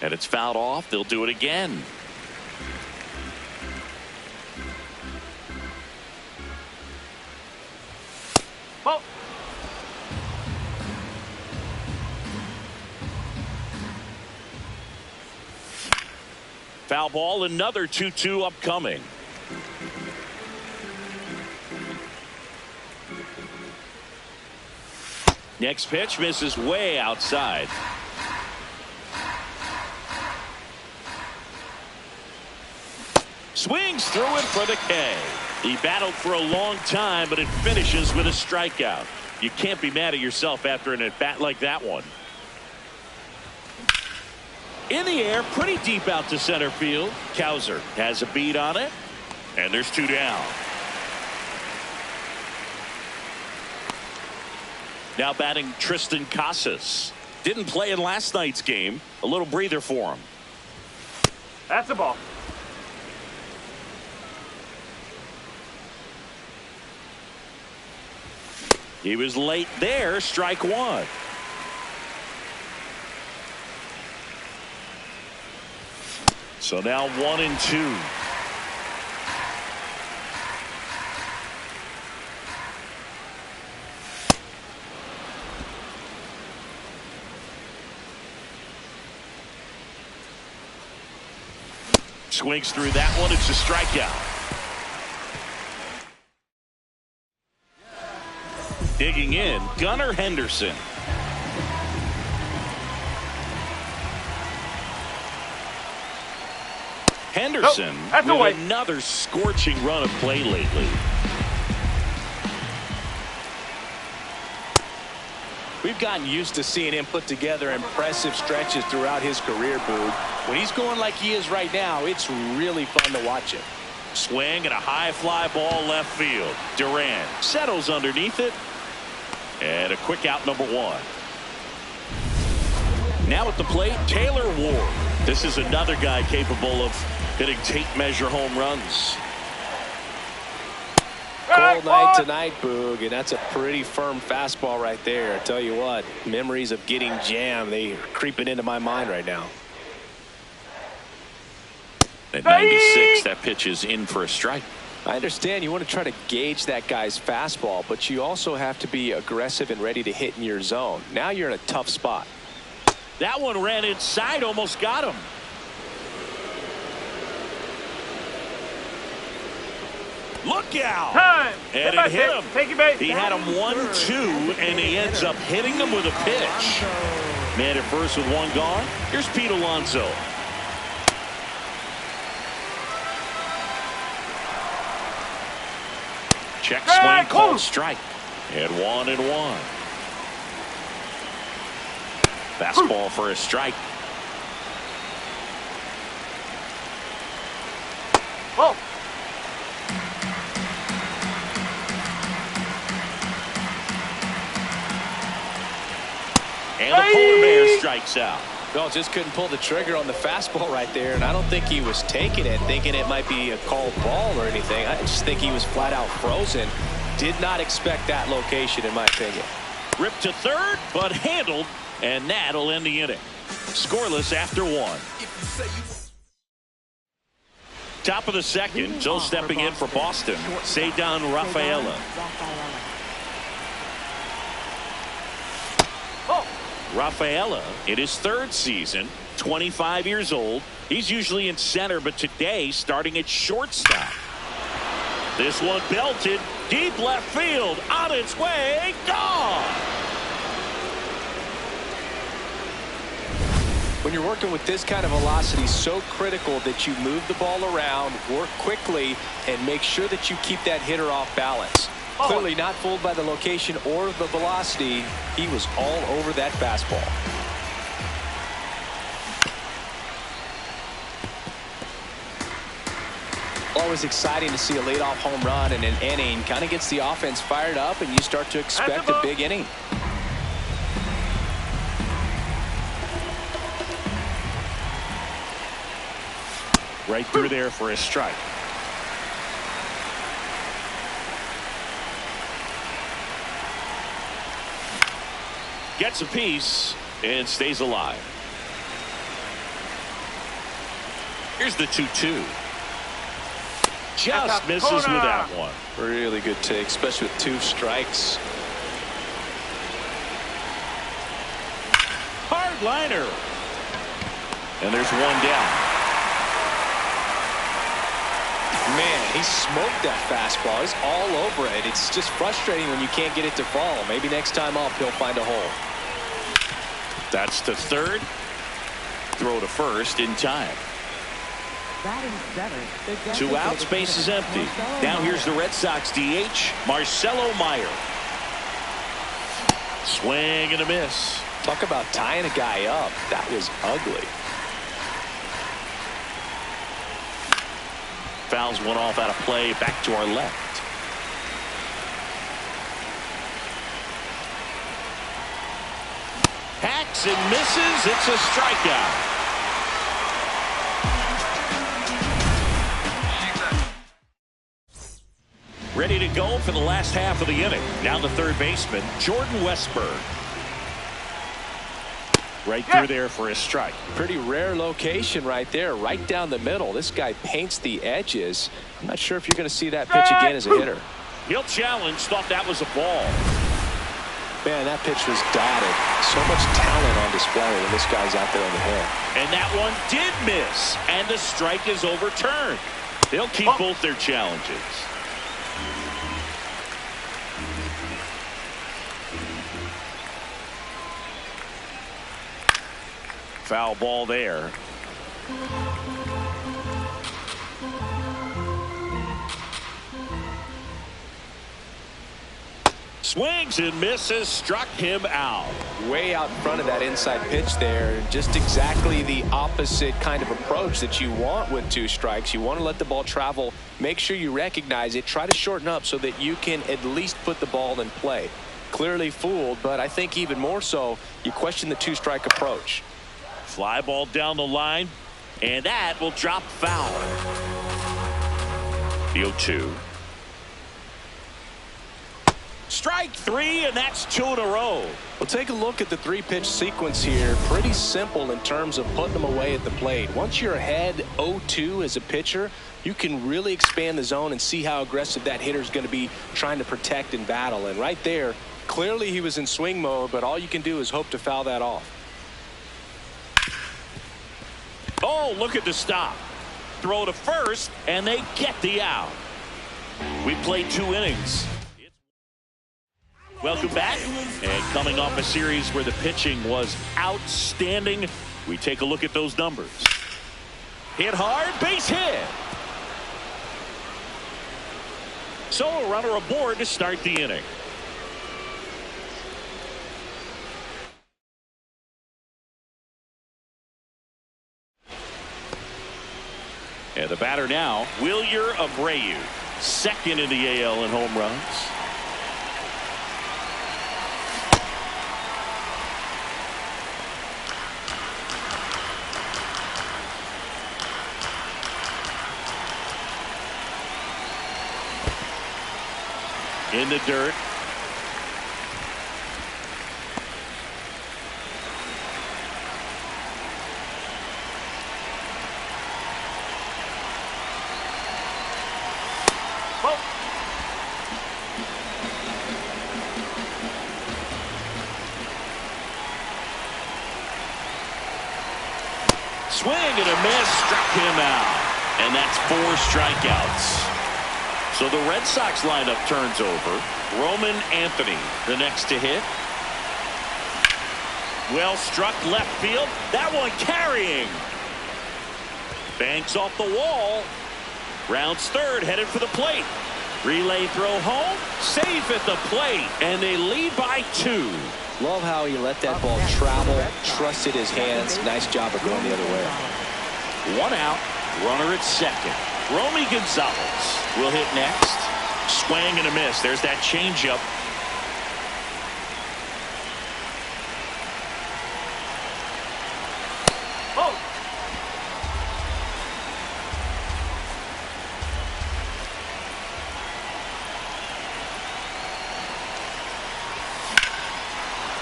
And it's fouled off. They'll do it again. Ball. Foul ball, another 2-2 upcoming. Next pitch misses way outside. Swings through it for the K. He battled for a long time, but it finishes with a strikeout. You can't be mad at yourself after an at-bat like that one. In the air, pretty deep out to center field. Cowser has a beat on it, and there's 2 down. Now batting Tristan Casas. Didn't play in last night's game. A little breather for him. That's a ball. He was late there. Strike 1. So now 1-2. Swings through that one. It's a strikeout. Digging in, Gunnar Henderson. Henderson with another scorching run of play lately. We've gotten used to seeing him put together impressive stretches throughout his career, Boog. When he's going like he is right now, it's really fun to watch him. Swing and a high fly ball left field. Duran settles underneath it. And a quick out, number 1. Now at the plate, Taylor Ward. This is another guy capable of hitting tape measure home runs. Cold night tonight, Boog, and that's a pretty firm fastball right there. I tell you what, memories of getting jammed, they are creeping into my mind right now. At 96, that pitch is in for a strike. I understand you want to try to gauge that guy's fastball, but you also have to be aggressive and ready to hit in your zone. Now you're in a tough spot. That one ran inside, almost got him. Look out! Time. And it hit him. Take your base. He had him 1-2, and he ends up hitting him with a pitch. Man at first with 1 gone. Here's Pete Alonso. Check swing, called strike. And 1-1. Fastball for a strike. Oh. And the polar bear strikes out. Well, just couldn't pull the trigger on the fastball right there, and I don't think he was taking it, thinking it might be a called ball or anything. I just think he was flat out frozen. Did not expect that location, in my opinion. Ripped to third, but handled, and that'll end the inning. Scoreless after 1. Top of the second, Joe stepping in for Boston. Cedar Rafaela. Rafaela in his 3rd season, 25 years old. He's usually in center, but today starting at shortstop. This one belted deep left field, on its way, gone. When you're working with this kind of velocity, so critical that you move the ball around, work quickly, and make sure that you keep that hitter off balance. Clearly not fooled by the location or the velocity. He was all over that fastball. Always exciting to see a leadoff home run in an inning. Kind of gets the offense fired up, and you start to expect a big inning. Right through there for a strike. Gets a piece and stays alive. Here's the 2-2. Just misses with that one. Really good take, especially with 2 strikes. Hard liner. And there's 1 down. Man, he smoked that fastball. He's all over it. It's just frustrating when you can't get it to fall. Maybe next time up he'll find a hole. That's to third. Throw to first in time. Batting 7. 2 outs, base is empty. Now here's the Red Sox DH, Marcelo Meyer. Swing and a miss. Talk about tying a guy up. That was ugly. Fouls one off out of play, back to our left. Hacks and misses. It's a strikeout. Ready to go for the last half of the inning. Now the third baseman, Jordan Westburg. Right through there for a strike. Pretty rare location right there, right down the middle. This guy paints the edges. I'm not sure if you're going to see that pitch again as a hitter. He'll challenge. Thought that was a ball. Man, that pitch was dotted. So much talent on display when this guy's out there on the hill. And that one did miss. And the strike is overturned. They'll keep both their challenges. Foul ball there. Swings and misses, struck him out. Way out in front of that inside pitch there. Just exactly the opposite kind of approach that you want with 2 strikes. You want to let the ball travel. Make sure you recognize it. Try to shorten up so that you can at least put the ball in play. Clearly fooled, but I think even more so, you question the 2-strike approach. Fly ball down the line, and that will drop foul. The 0-2. Strike 3, and that's 2 in a row. Well, take a look at the 3-pitch sequence here. Pretty simple in terms of putting them away at the plate. Once you're ahead 0-2 as a pitcher, you can really expand the zone and see how aggressive that hitter is going to be trying to protect and battle. And right there, clearly he was in swing mode, but all you can do is hope to foul that off. Oh, look at the stop. Throw to first, and they get the out. We played 2 innings. Welcome back. And coming off a series where the pitching was outstanding, we take a look at those numbers. Hit hard, base hit. So a runner aboard to start the inning. And the batter now, Wilyer Abreu, second in the AL in home runs. In the dirt. Swing and a miss, struck him out. And that's 4 strikeouts. So the Red Sox lineup turns over. Roman Anthony, the next to hit. Well struck left field. That one carrying. Banks off the wall. Rounds third, headed for the plate. Relay throw home. Safe at the plate. And they lead by 2. Love how he let that ball travel, trusted his hands. Nice job of going the other way. 1 out, runner at second. Romy Gonzalez will hit next. Swing and a miss. There's that changeup.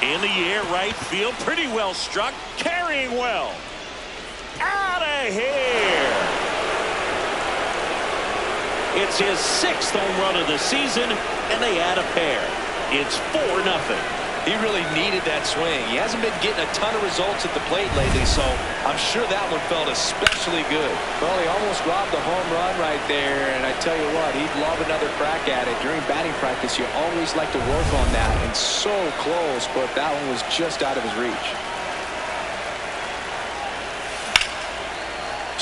In the air, right field, pretty well struck, carrying well. Out of here. It's his 6th home run of the season, and they add a pair. It's 4-0. He really needed that swing. He hasn't been getting a ton of results at the plate lately, so I'm sure that one felt especially good. Well, he almost robbed a home run right there, and I tell you what, he'd love another crack at it. During batting practice, you always like to work on that, and so close, but that one was just out of his reach.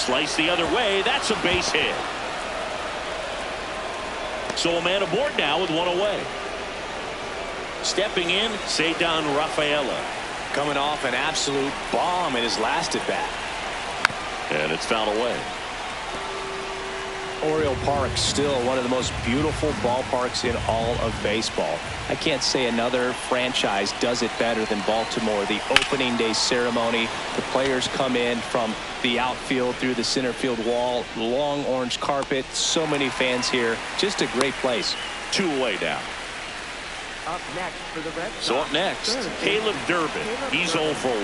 Slice the other way. That's a base hit. So a man aboard now with one away. Stepping in, Cedar Rafaela. Coming off an absolute bomb in his last at bat. And it's fouled away. Oriole Park, still one of the most beautiful ballparks in all of baseball. I can't say another franchise does it better than Baltimore. The opening day ceremony, the players come in from the outfield through the center field wall, long orange carpet, so many fans here. Just a great place. 2 away now. Up next for the Red Sox. So up next, Caleb Durbin. He's 0 for 1.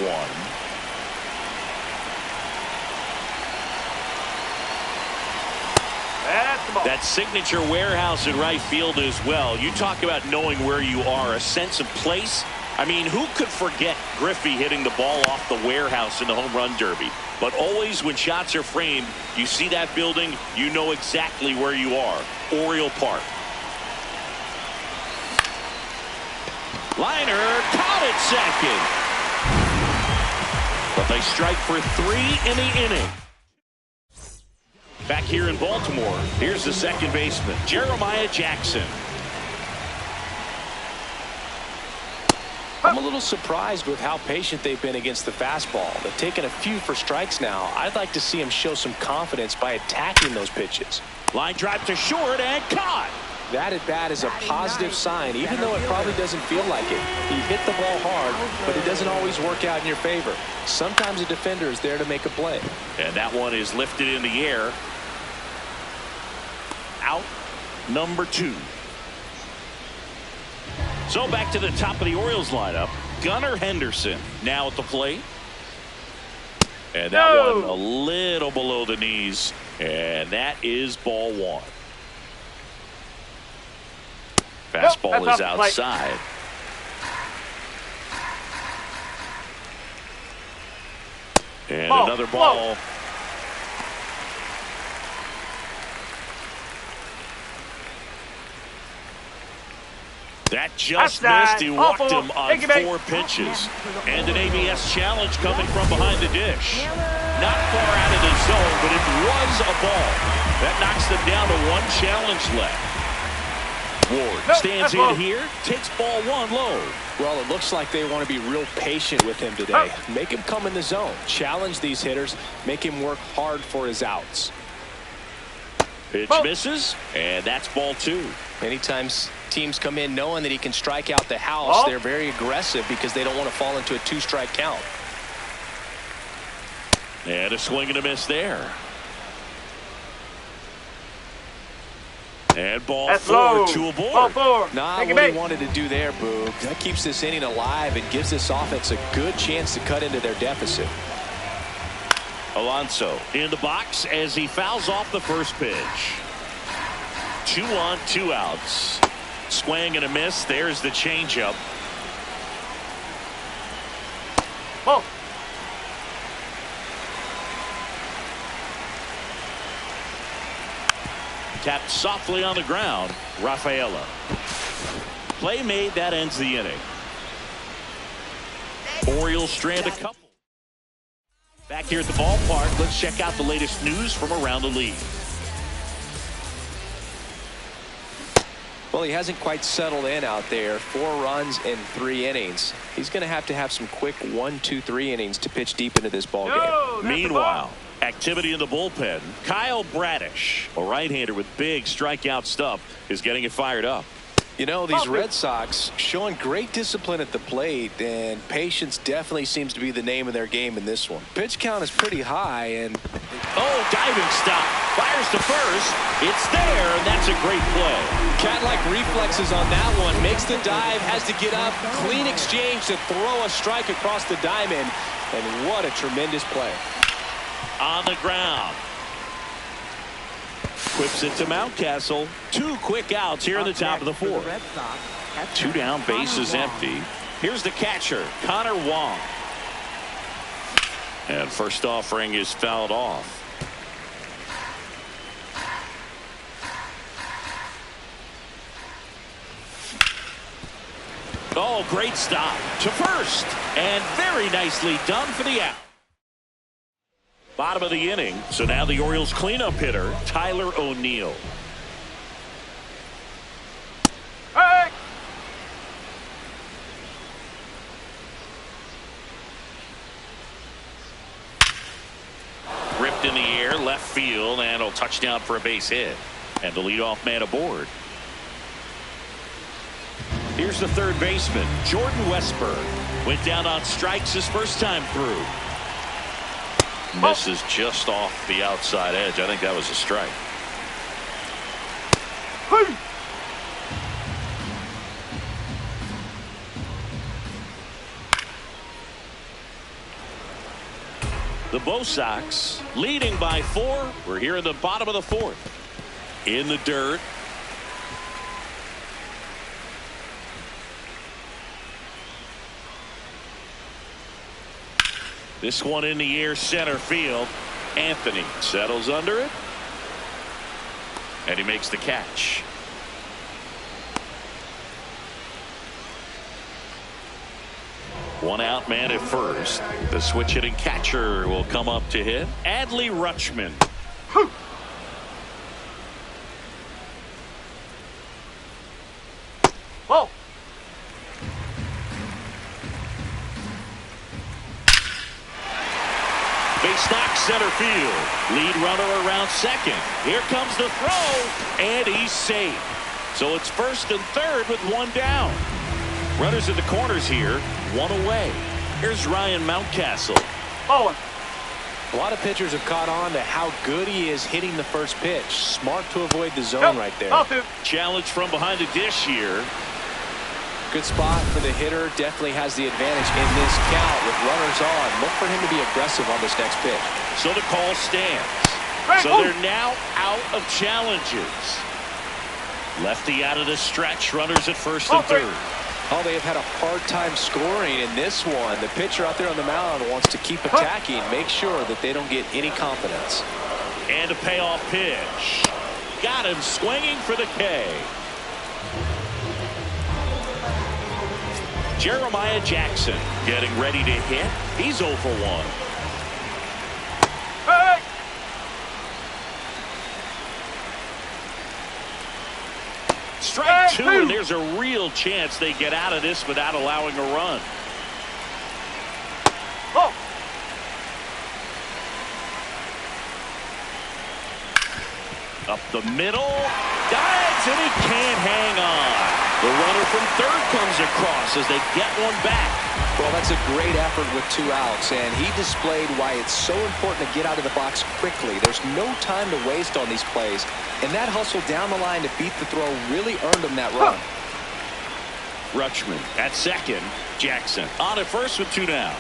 That's the ball. That signature warehouse in right field as well. You talk about knowing where you are, a sense of place. I mean, who could forget Griffey hitting the ball off the warehouse in the home run derby? But always when shots are framed, you see that building, you know exactly where you are. Oriole Park. Liner caught at second. But they strike for 3 in the inning. Back here in Baltimore, here's the second baseman, Jeremiah Jackson. I'm a little surprised with how patient they've been against the fastball. They've taken a few for strikes now. I'd like to see him show some confidence by attacking those pitches. Line drive to short and caught. That at bat is a positive sign, even though it probably doesn't feel like it. He hit the ball hard, but it doesn't always work out in your favor. Sometimes a defender is there to make a play. And that one is lifted in the air. Out number 2. So back to the top of the Orioles lineup. Gunnar Henderson now at the plate. And that one a little below the knees. And that is ball 1. Fastball is outside. And another ball. That just missed. He walked him on 4 pitches. And an ABS challenge coming from behind the dish. Not far out of the zone, but it was a ball. That knocks them down to 1 challenge left. Ward stands in here, takes ball 1 low. Well, it looks like they want to be real patient with him today. Make him come in the zone. Challenge these hitters. Make him work hard for his outs. Pitch misses, and that's ball 2. Anytime teams come in knowing that he can strike out the house, they're very aggressive because they don't want to fall into a 2-strike count. And a swing and a miss there. And ball 4, 2 aboard. Ball 4. Not what he wanted to do there, Boog. That keeps this inning alive and gives this offense a good chance to cut into their deficit. Alonso in the box as he fouls off the first pitch. 2 on, 2 outs. Swing and a miss. There's the changeup. Ball. Tapped softly on the ground. Rafaela. Play made. That ends the inning. Orioles strand a couple. Back here at the ballpark, let's check out the latest news from around the league. Well, he hasn't quite settled in out there. 4 runs in 3 innings. He's going to have some quick 1, 2, 3 innings to pitch deep into this ball game. Meanwhile, activity in the bullpen. Kyle Bradish, a right-hander with big strikeout stuff, is getting it fired up. You know, these Red Sox showing great discipline at the plate, and patience definitely seems to be the name of their game in this one. Pitch count is pretty high, and Diving stop. Fires to first. It's there, and that's a great play. Cat-like reflexes on that one. Makes the dive, has to get up. Clean exchange to throw a strike across the diamond. And what a tremendous play. On the ground. Whips it to Mountcastle. 2 quick outs here in the top of the 4th. 2 down, bases empty. Here's the catcher, Connor Wong. And first offering is fouled off. Oh, great stop to first. And very nicely done for the out. Bottom of the inning, so now the Orioles cleanup hitter, Tyler O'Neill. Hey! Ripped in the air, left field, and a touchdown for a base hit. And the leadoff man aboard. Here's the third baseman, Jordan Westburg. Went down on strikes his first time through. Misses just off the outside edge. I think that was a strike. The Bo Sox leading by 4. We're here in the bottom of the 4th. In the dirt. This one in the air, center field. Anthony settles under it. And he makes the catch. One out man at first. The switch hitting catcher will come up to hit. Adley Rutschman. Whoa! Base knock center field. Lead runner around second. Here comes the throw, and he's safe. So it's first and third with 1 down. Runners in the corners here, 1 away. Here's Ryan Mountcastle. Bowling. a lot of pitchers have caught on to how good he is hitting the first pitch. Smart to avoid the zone right there. Challenge from behind the dish here. Good spot for the hitter. Definitely has the advantage in this count with runners on. Look for him to be aggressive on this next pitch. So the call stands. So they're now out of challenges. Lefty out of the stretch. Runners at first and third. Oh, they have had a hard time scoring in this one. The pitcher out there on the mound wants to keep attacking. Make sure that they don't get any confidence. And a payoff pitch. Got him swinging for the K. Jeremiah Jackson getting ready to hit. He's 0 for 1. Strike two, and there's a real chance they get out of this without allowing a run. Up the middle, dives, and he can't hang on. The runner from third comes across as they get one back. Well, that's a great effort with 2 outs, and he displayed why it's so important to get out of the box quickly. There's no time to waste on these plays, and that hustle down the line to beat the throw really earned him that run. Rutschman at second. Jackson on at first with 2 down.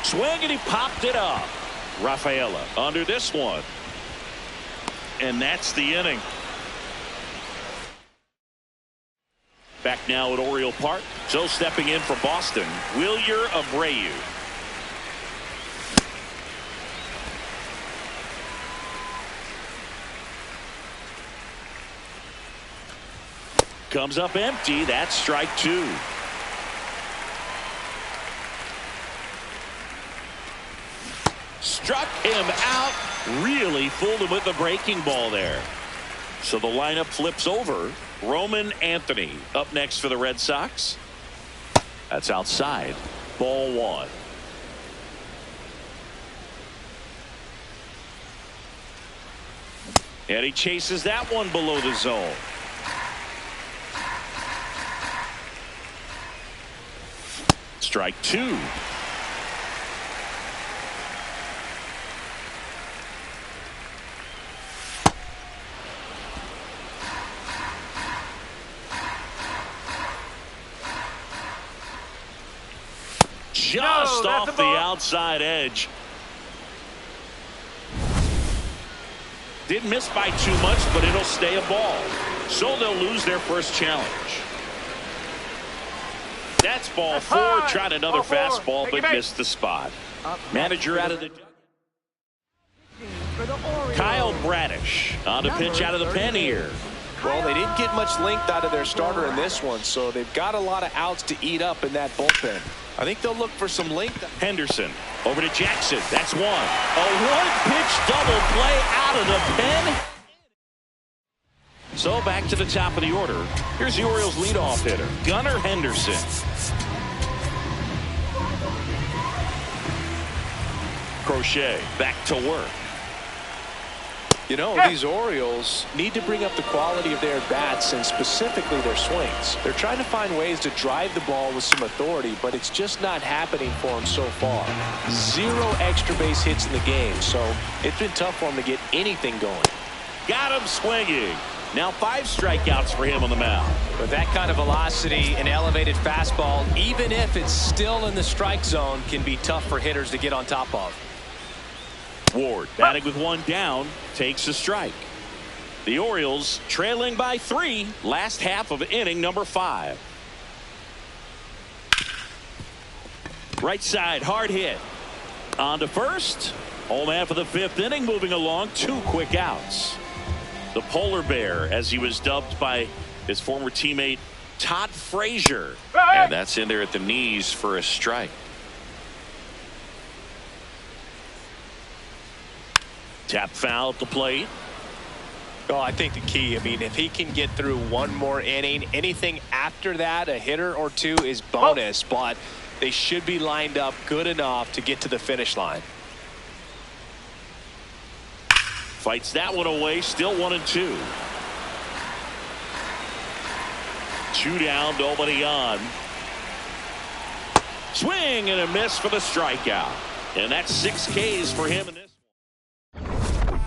Swing, and he popped it up. Rafaela under this one. And that's the inning. Back now at Oriole Park. So stepping in for Boston, Wilyer Abreu. Comes up empty. That's strike 2. Struck him out. Really fooled him with the breaking ball there. So the lineup flips over. Roman Anthony up next for the Red Sox. That's outside. Ball 1. And he chases that one below the zone. Strike two. Just off the outside edge. Didn't miss by too much, but it'll stay a ball. So they'll lose their first challenge. That's ball four. Tried another fastball, but missed the spot. Manager out of the... Kyle Bradish on the pitch out of the pen here. Well, they didn't get much length out of their starter in this one, so they've got a lot of outs to eat up in that bullpen. I think they'll look for some length. Henderson over to Jackson. That's one. A one-pitch double play out of the pen. So back to the top of the order. Here's the Orioles leadoff hitter, Gunnar Henderson. Crochet back to work. You know, these Orioles need to bring up the quality of their bats and specifically their swings. They're trying to find ways to drive the ball with some authority, but it's just not happening for them so far. 0 extra base hits in the game, so it's been tough for them to get anything going. Got him swinging. Now 5 strikeouts for him on the mound. With that kind of velocity and elevated fastball, even if it's still in the strike zone, can be tough for hitters to get on top of. Ward batting with 1 down, takes a strike. The Orioles trailing by 3, last half of inning number 5. Right side, hard hit. On to first. Home half of the 5th inning, moving along, 2 quick outs. The polar bear, as he was dubbed by his former teammate Todd Frazier. And that's in there at the knees for a strike. Tap foul at the plate. Oh, I think the key, I mean, if he can get through one more inning, anything after that, a hitter or 2 is bonus, but they should be lined up good enough to get to the finish line. Fights that one away, still 1-2. 2 down, nobody on. Swing and a miss for the strikeout. And that's 6 Ks for him in this.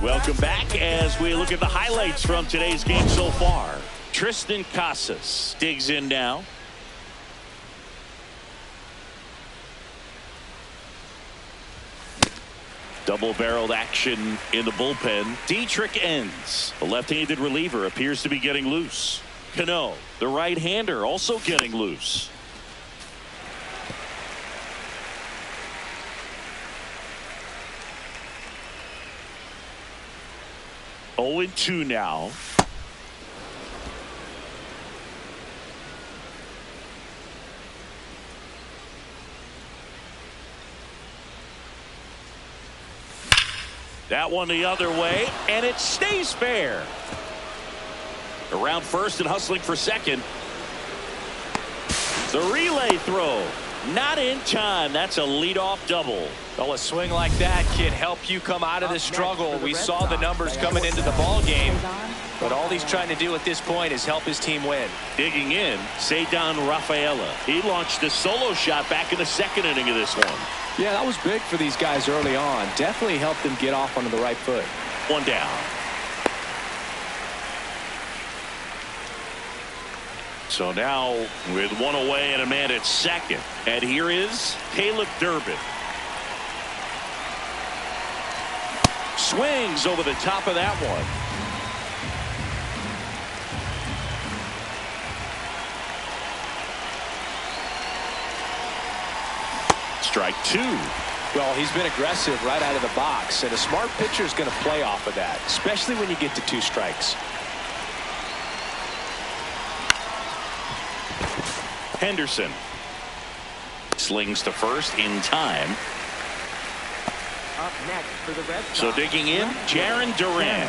Welcome back as we look at the highlights from today's game so far. Tristan Casas digs in now. Double-barreled action in the bullpen. Dietrich Enns, the left-handed reliever, appears to be getting loose. Cano, the right-hander, also getting loose. Oh, 0-2 now. That one the other way, and it stays fair. Around first and hustling for second. The relay throw, not in time. That's a leadoff double. Well, a swing like that can help you come out of this struggle. We saw the numbers coming into the ball game, but all he's trying to do at this point is help his team win. Digging in, Ceddanne Rafaela. He launched a solo shot back in the 2nd inning of this one. Yeah, that was big for these guys early on. Definitely helped them get off onto the right foot. 1 down. So now with 1 away and a man at second. And here is Caleb Durbin. Swings over the top of that one. Strike 2. Well, he's been aggressive right out of the box, and a smart pitcher is going to play off of that, especially when you get to 2 strikes. Henderson slings to first in time. Up next for the Red Sox. So digging in, Jarren Duran.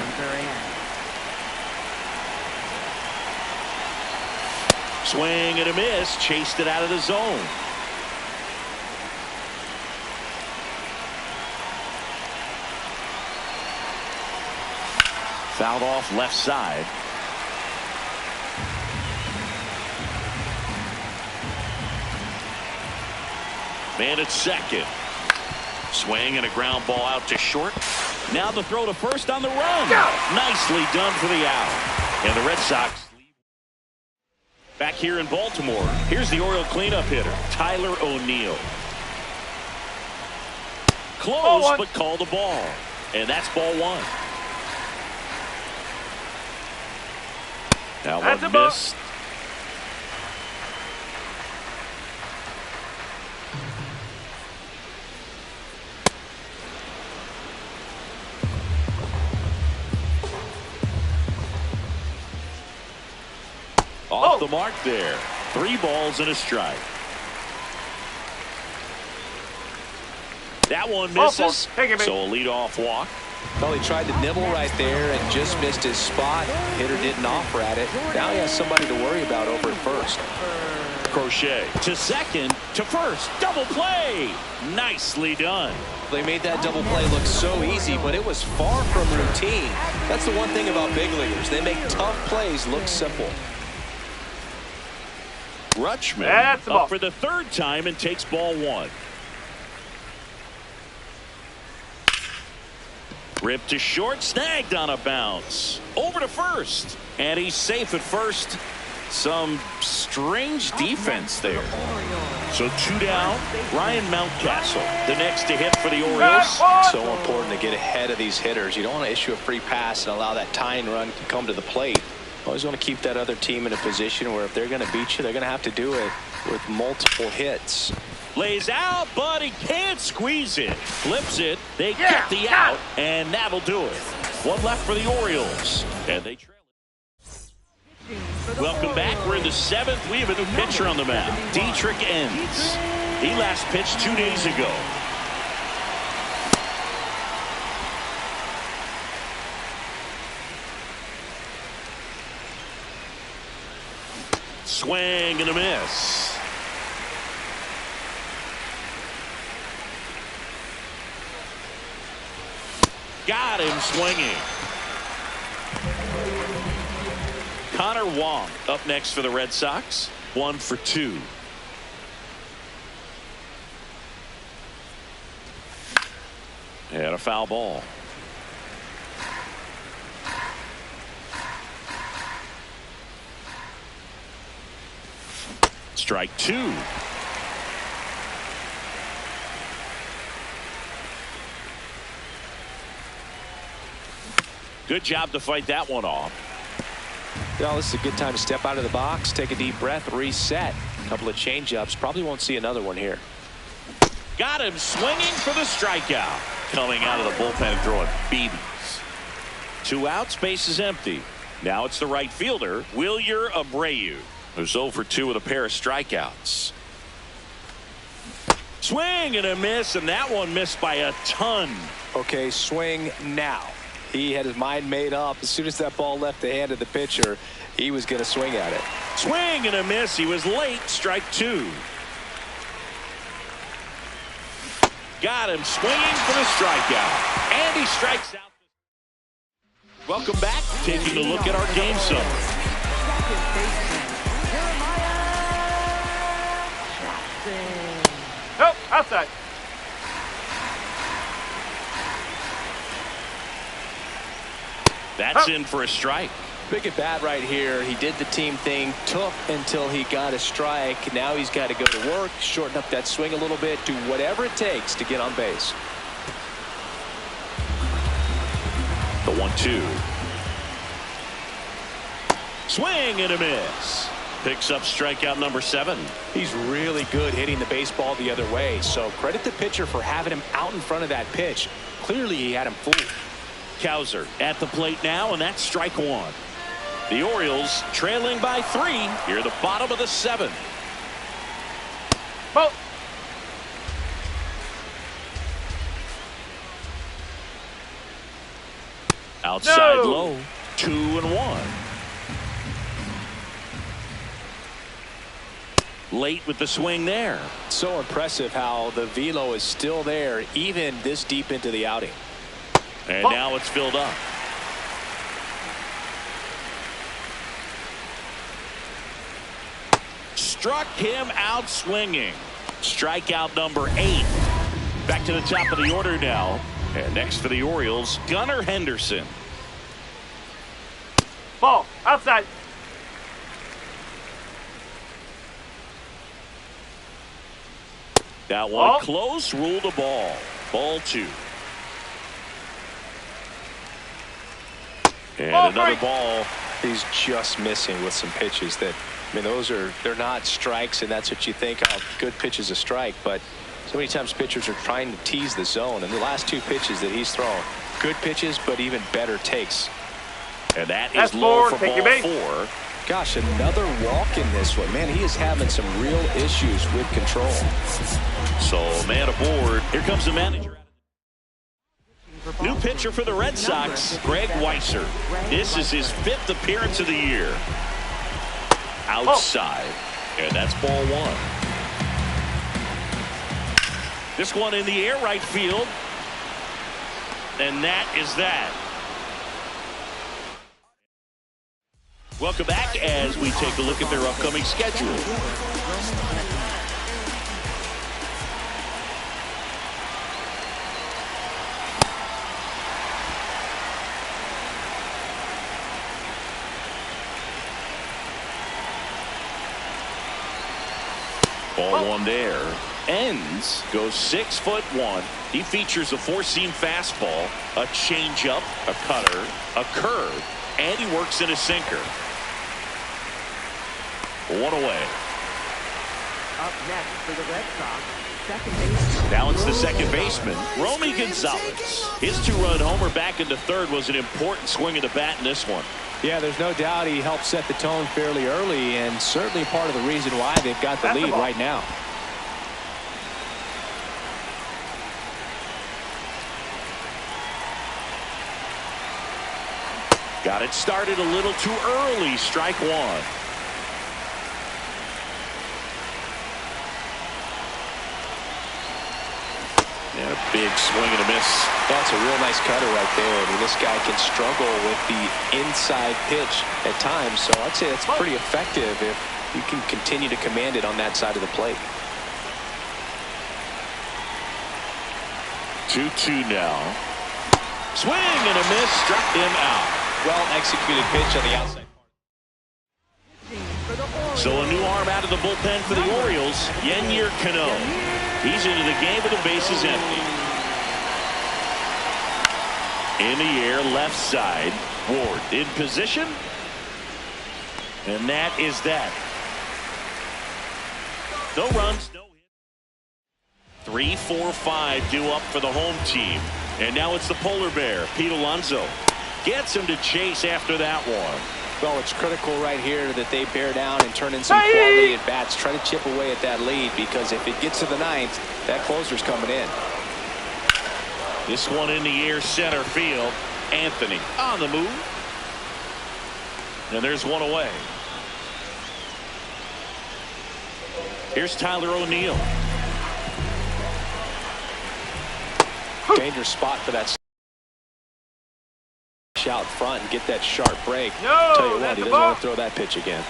Swing and a miss, chased it out of the zone. Fouled off left side. Man at second. Swing and a ground ball out to short. Now the throw to first on the run. Nicely done for the out. And the Red Sox back here in Baltimore. Here's the Oriole cleanup hitter, Tyler O'Neill. Close, but called the ball. And that's ball one. That one missed. Off the mark there. 3 balls and a strike. That one misses. So a leadoff walk. Well, he tried to nibble right there and just missed his spot. Hitter didn't offer at it. Now he has somebody to worry about over at first. Crochet to second, to first. Double play. Nicely done. They made that double play look so easy, but it was far from routine. That's the one thing about big leaguers. They make tough plays look simple. Rutschman up for the 3rd time and takes ball 1. Ripped to short, snagged on a bounce. Over to first. And he's safe at first. Some strange defense there. So 2 down. Ryan Mountcastle, the next to hit for the Orioles. So important to get ahead of these hitters. You don't want to issue a free pass and allow that tying run to come to the plate. Always want to keep that other team in a position where if they're going to beat you, they're going to have to do it with multiple hits. Lays out, but he can't squeeze it. Flips it. They get the out, and that'll do it. 1 left for the Orioles, and they trail it. Welcome back. We're in the 7th. We have a new pitcher on the mound, Dietrich Enns. He last pitched 2 days ago. Swing and a miss. Got him swinging. Connor Wong up next for the Red Sox. 1 for 2. And a foul ball. Strike 2. Good job to fight that one off. Well, this is a good time to step out of the box, take a deep breath, reset. A couple of changeups. Probably won't see another one here. Got him swinging for the strikeout. Coming out of the bullpen throwing BBs. 2 outs, base is empty. Now it's the right fielder, Wilyer Abreu, who's 0 for 2 with a pair of strikeouts. Swing and a miss, and that one missed by a ton. Okay, swing now. He had his mind made up. As soon as that ball left the hand of the pitcher, he was going to swing at it. Swing and a miss. He was late. Strike 2. Got him swinging for the strikeout. And he strikes out. Welcome back. Taking a look at our game summary. Nope, outside. That's in for a strike. Big at bat right here. He did the team thing, took until he got a strike. Now he's got to go to work, shorten up that swing a little bit, do whatever it takes to get on base. The 1-2. Swing and a miss. Picks up strikeout number 7. He's really good hitting the baseball the other way, so credit the pitcher for having him out in front of that pitch. Clearly he had him fooled. Cowser at the plate now, and that's strike 1. The Orioles trailing by 3 here at the bottom of the 7th. Ball. Outside No. low, 2-1. Late with the swing there. So impressive how the velo is still there even this deep into the outing. And now it's filled up. Struck him out swinging. Strikeout number 8. Back to the top of the order now. And next for the Orioles, Gunnar Henderson. Ball, outside. That one close, ruled a ball. Ball 2. And another ball. He's just missing with some pitches that, I mean, they're not strikes, and that's what you think, oh, good pitch is a strike, but so many times pitchers are trying to tease the zone, and the last 2 pitches that he's thrown, good pitches, but even better takes. And that is low for ball 4. Gosh, another walk in this one. Man, he is having some real issues with control. So, man aboard. Here comes the manager. New pitcher for the Red Sox, Greg Weisser. This is his 5th appearance of the year. Outside. And that's ball 1. This one in the air, right field. And that is that. Welcome back as we take a look at their upcoming schedule. Ball 1 there. Ends goes 6'1". He features a 4-seam fastball, a changeup, a cutter, a curve, and he works in a sinker. 1 away. Up next for the Red Sox, second baseman. Now it's the second baseman, Romy Gonzalez. His 2-run homer back into third was an important swing of the bat in this one. Yeah, there's no doubt he helped set the tone fairly early, and certainly part of the reason why they've got the lead right now. Got it started a little too early. Strike 1. And a big swing and a miss. That's a real nice cutter right there. I mean, this guy can struggle with the inside pitch at times, so I'd say that's pretty effective if you can continue to command it on that side of the plate. 2-2 now. Swing and a miss. Struck him out. Well executed pitch on the outside. So a new arm out of the bullpen for the Orioles, Yennier Cano. He's into the game with the bases empty. In the air, left side. Ward in position. And that is that. No runs, no hits. 3, 4, 5 due up for the home team. And now it's the polar bear, Pete Alonso. Gets him to chase after that one. Well, it's critical right here that they bear down and turn in some quality at bats. Try to chip away at that lead, because if it gets to the 9th, that closer's coming in. This one in the air, center field. Anthony on the move. And there's 1 away. Here's Tyler O'Neill. Dangerous spot for that out front and get that sharp break. No, Tell you what, he doesn't want to throw that pitch again.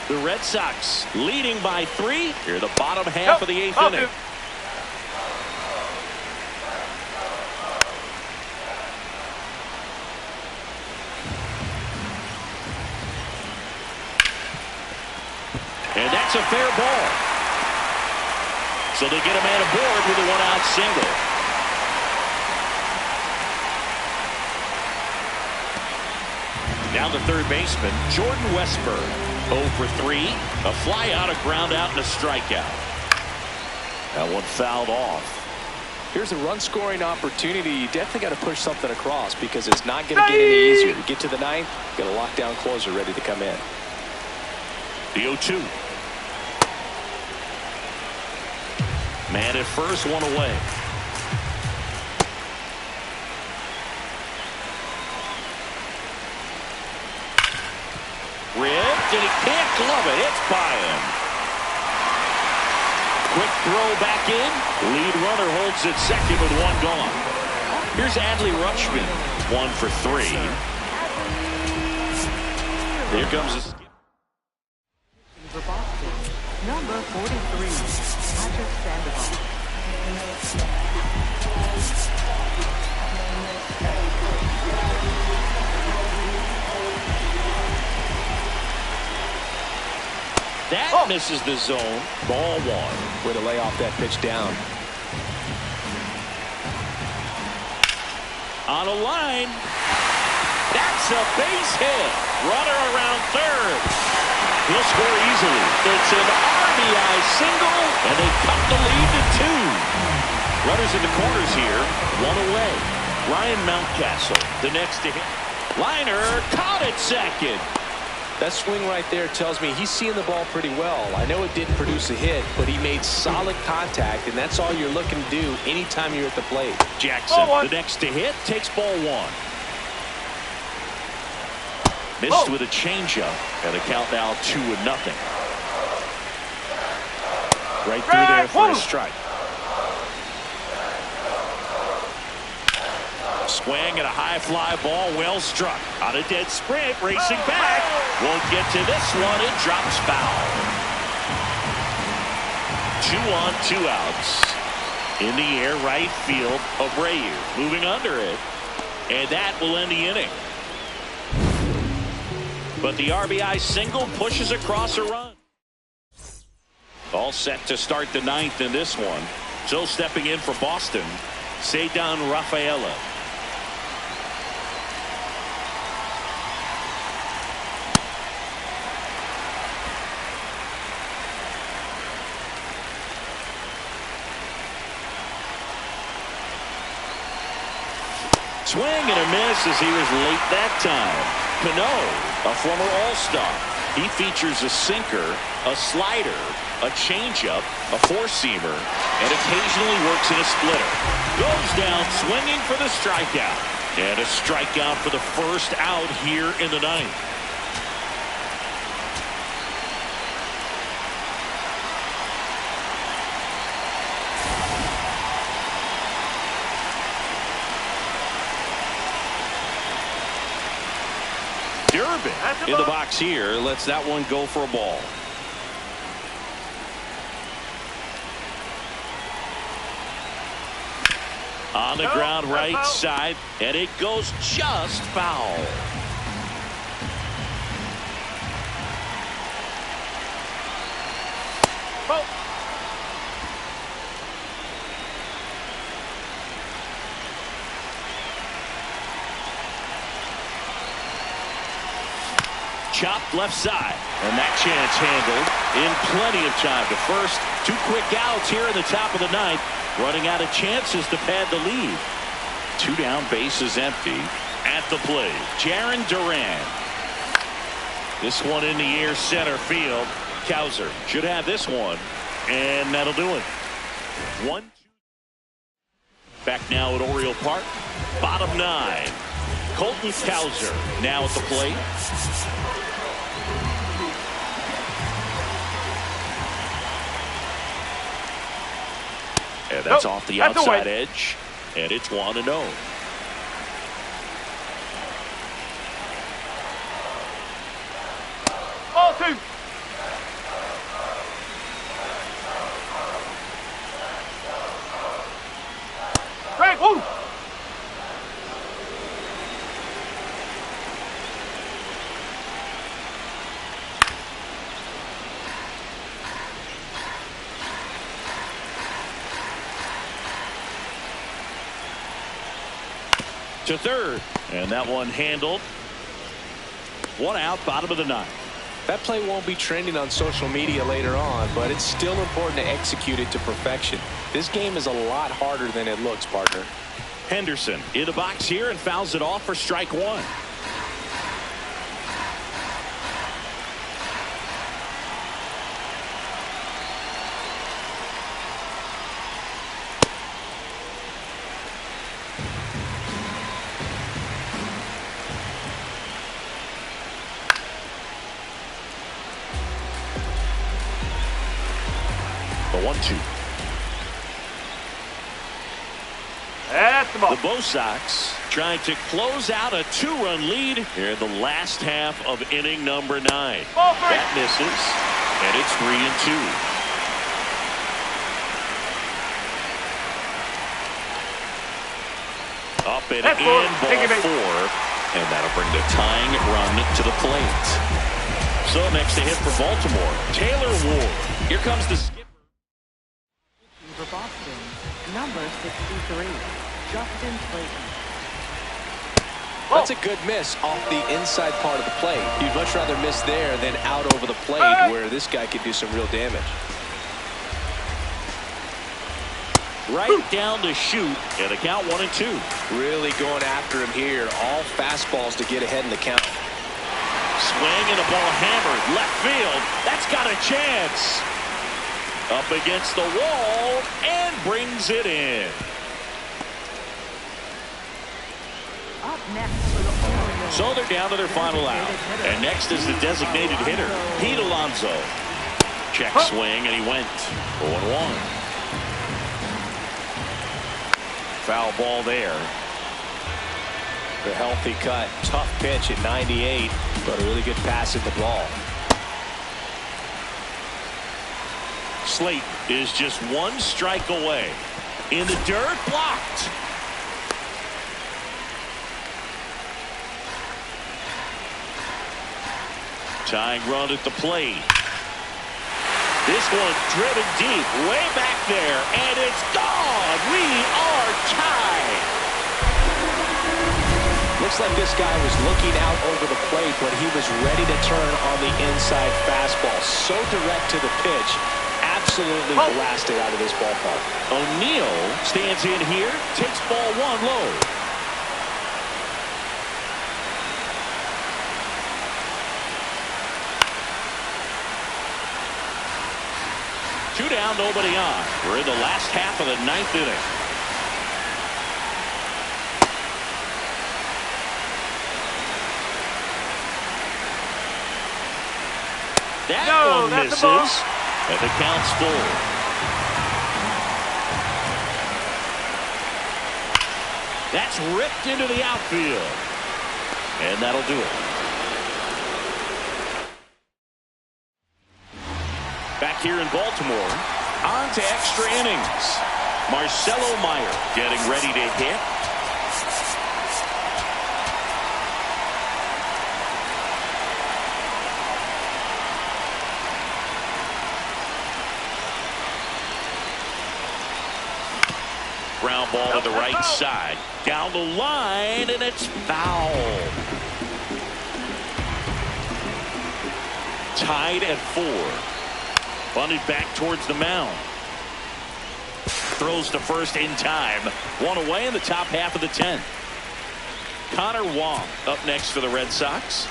The Red Sox leading by 3 here the bottom half of the 8th inning. And that's a fair ball. So they get a man aboard with a 1-out single. Now the third baseman, Jordan Westburg. 0 for 3. A fly out, a ground out, and a strikeout. That one fouled off. Here's a run-scoring opportunity. You definitely got to push something across, because it's not going to get any easier. To get to the 9th, got a lockdown closer ready to come in. The 0-2. Man at first, 1 away. Ripped, and he can't glove it. It's by him. Quick throw back in. Lead runner holds it second with 1 gone. Here's Adley Rutschman. 1 for 3. Here comes the skip. For Boston, number 43. Catcher Sandoval. That misses the zone. Ball one. Way to lay off that pitch down. On a line. That's a base hit. Runner around third. He'll score easily. It's an RBI single, and they cut the lead to 2. Runners in the corners here. One away. Ryan Mountcastle, the next to hit. Liner caught at second. That swing right there tells me he's seeing the ball pretty well. I know it didn't produce a hit, but he made solid contact, and that's all you're looking to do anytime you're at the plate. Jackson, the next to hit, takes ball one. Missed with a changeup, and the count now 2-0. Right through there for a strike. Swing and a high fly ball, well struck. On a dead sprint, racing back. Won't get to this one. It drops foul. 2 on, 2 outs. In the air, right field, Abreu moving under it. And that will end the inning. But the RBI single pushes across a run. All set to start the 9th in this one. So stepping in for Boston, Ceddanne Rafaela. Swing and a miss as he was late that time. Cano, a former All-Star. He features a sinker, a slider, a changeup, a four-seamer, and occasionally works in a splitter. Goes down swinging for the strikeout. And a strikeout for the first out here in the 9th. In the box here, lets that one go for a ball. On the ground right side, and it goes just foul. Chopped left side, and that chance handled in plenty of time to first. 2 quick outs here in the top of the 9th. Running out of chances to pad the lead. 2 down, bases empty. At the plate, Jarren Duran. This one in the air, center field. Cowser should have this one, and that'll do it. 1-2. Back now at Oriole Park. Bottom 9. Colton Cowser now at the plate. And that's off the outside edge. And it's 1-0. Ball 2. Strike 1. To third, and that one handled. 1 out, bottom of the 9th. That play won't be trending on social media later on, but it's still important to execute it to perfection. This game is a lot harder than it looks, partner. Henderson in the box here and fouls it off for strike 1. The 1-2. That's the ball. The Bo Sox trying to close out a 2-run lead here in the last half of inning number 9. Ball 3. That misses, and it's 3-2. and That's in ball. ball Take it back. 4. And that'll bring the tying run to the plate. So next to hit for Baltimore, Taylor Ward. Here comes the skipper. For Boston, number 63, Justin Clayton. That's a good miss off the inside part of the plate. You'd much rather miss there than out over the plate, where this guy could do some real damage. Right down to shoot, and the count 1-2. Really going after him here. All fastballs to get ahead in the count. Swing and a ball hammered left field. That's got a chance. Up against the wall and brings it in. Up next for the Orioles. So they're down to their final out. And next is the designated hitter, Pete Alonso. Check swing, and he went 0-1. Foul ball there. The healthy cut. Tough pitch at 98, but a really good pass at the ball. Slate is just one strike away. In the dirt, blocked. Tying run at the plate. This one driven deep, way back there, and it's gone. We are tied. Looks like this guy was looking out over the plate, but he was ready to turn on the inside fastball. So direct to the pitch. Absolutely blasted out of this ballpark. O'Neill stands in here, takes ball 1 low. Two down, nobody on. We're in the last half of the 9th inning. That one misses, and the count's full. That's ripped into the outfield, and that'll do it. Back here in Baltimore, on to extra innings. Marcelo Meyer getting ready to hit. Ground ball to the right side. Down the line, and it's foul. Tied at 4. Bunted back towards the mound. Throws to first in time. One away in the top half of the 10th. Connor Wong up next for the Red Sox.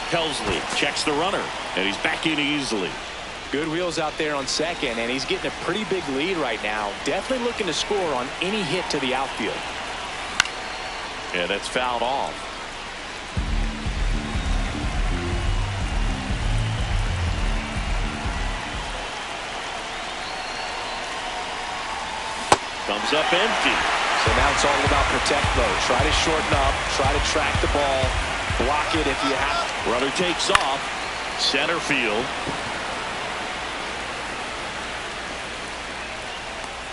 Helsley checks the runner, and he's back in easily. Good wheels out there on second, and he's getting a pretty big lead right now. Definitely looking to score on any hit to the outfield. And it's fouled off. Comes up empty. So now it's all about protect mode. Try to shorten up, try to track the ball, block it if you have to. Runner takes off. Center field.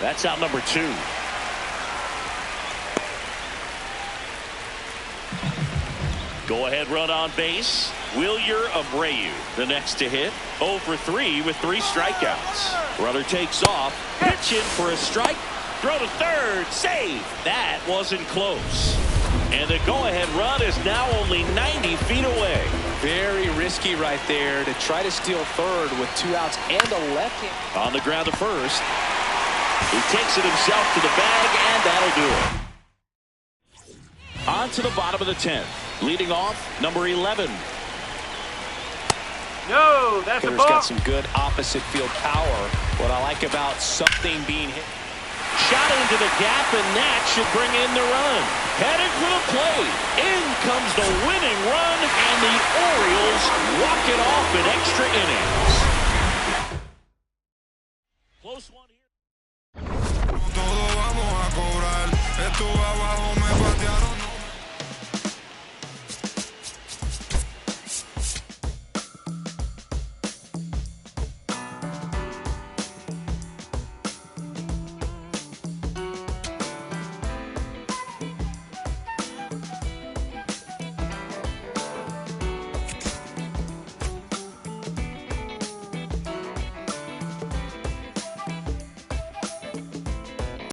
That's out number 2. Go ahead run on base. Wilyer Abreu the next to hit. 0 for 3 with 3 strikeouts. Runner takes off. Pitch in for a strike. Throw to third. Save. That wasn't close. And the go-ahead run is now only 90 feet away. Very risky right there to try to steal third with 2 outs and a left hand. On the ground to first. He takes it himself to the bag, and that'll do it. On to the bottom of the 10th. Leading off, number 11. No, that's a Hitter's ball. got some good opposite field power. What I like about something being hit. Shot into the gap, and that should bring in the run. Headed for the plate. In comes the winning run, and the Orioles walk it off in extra innings.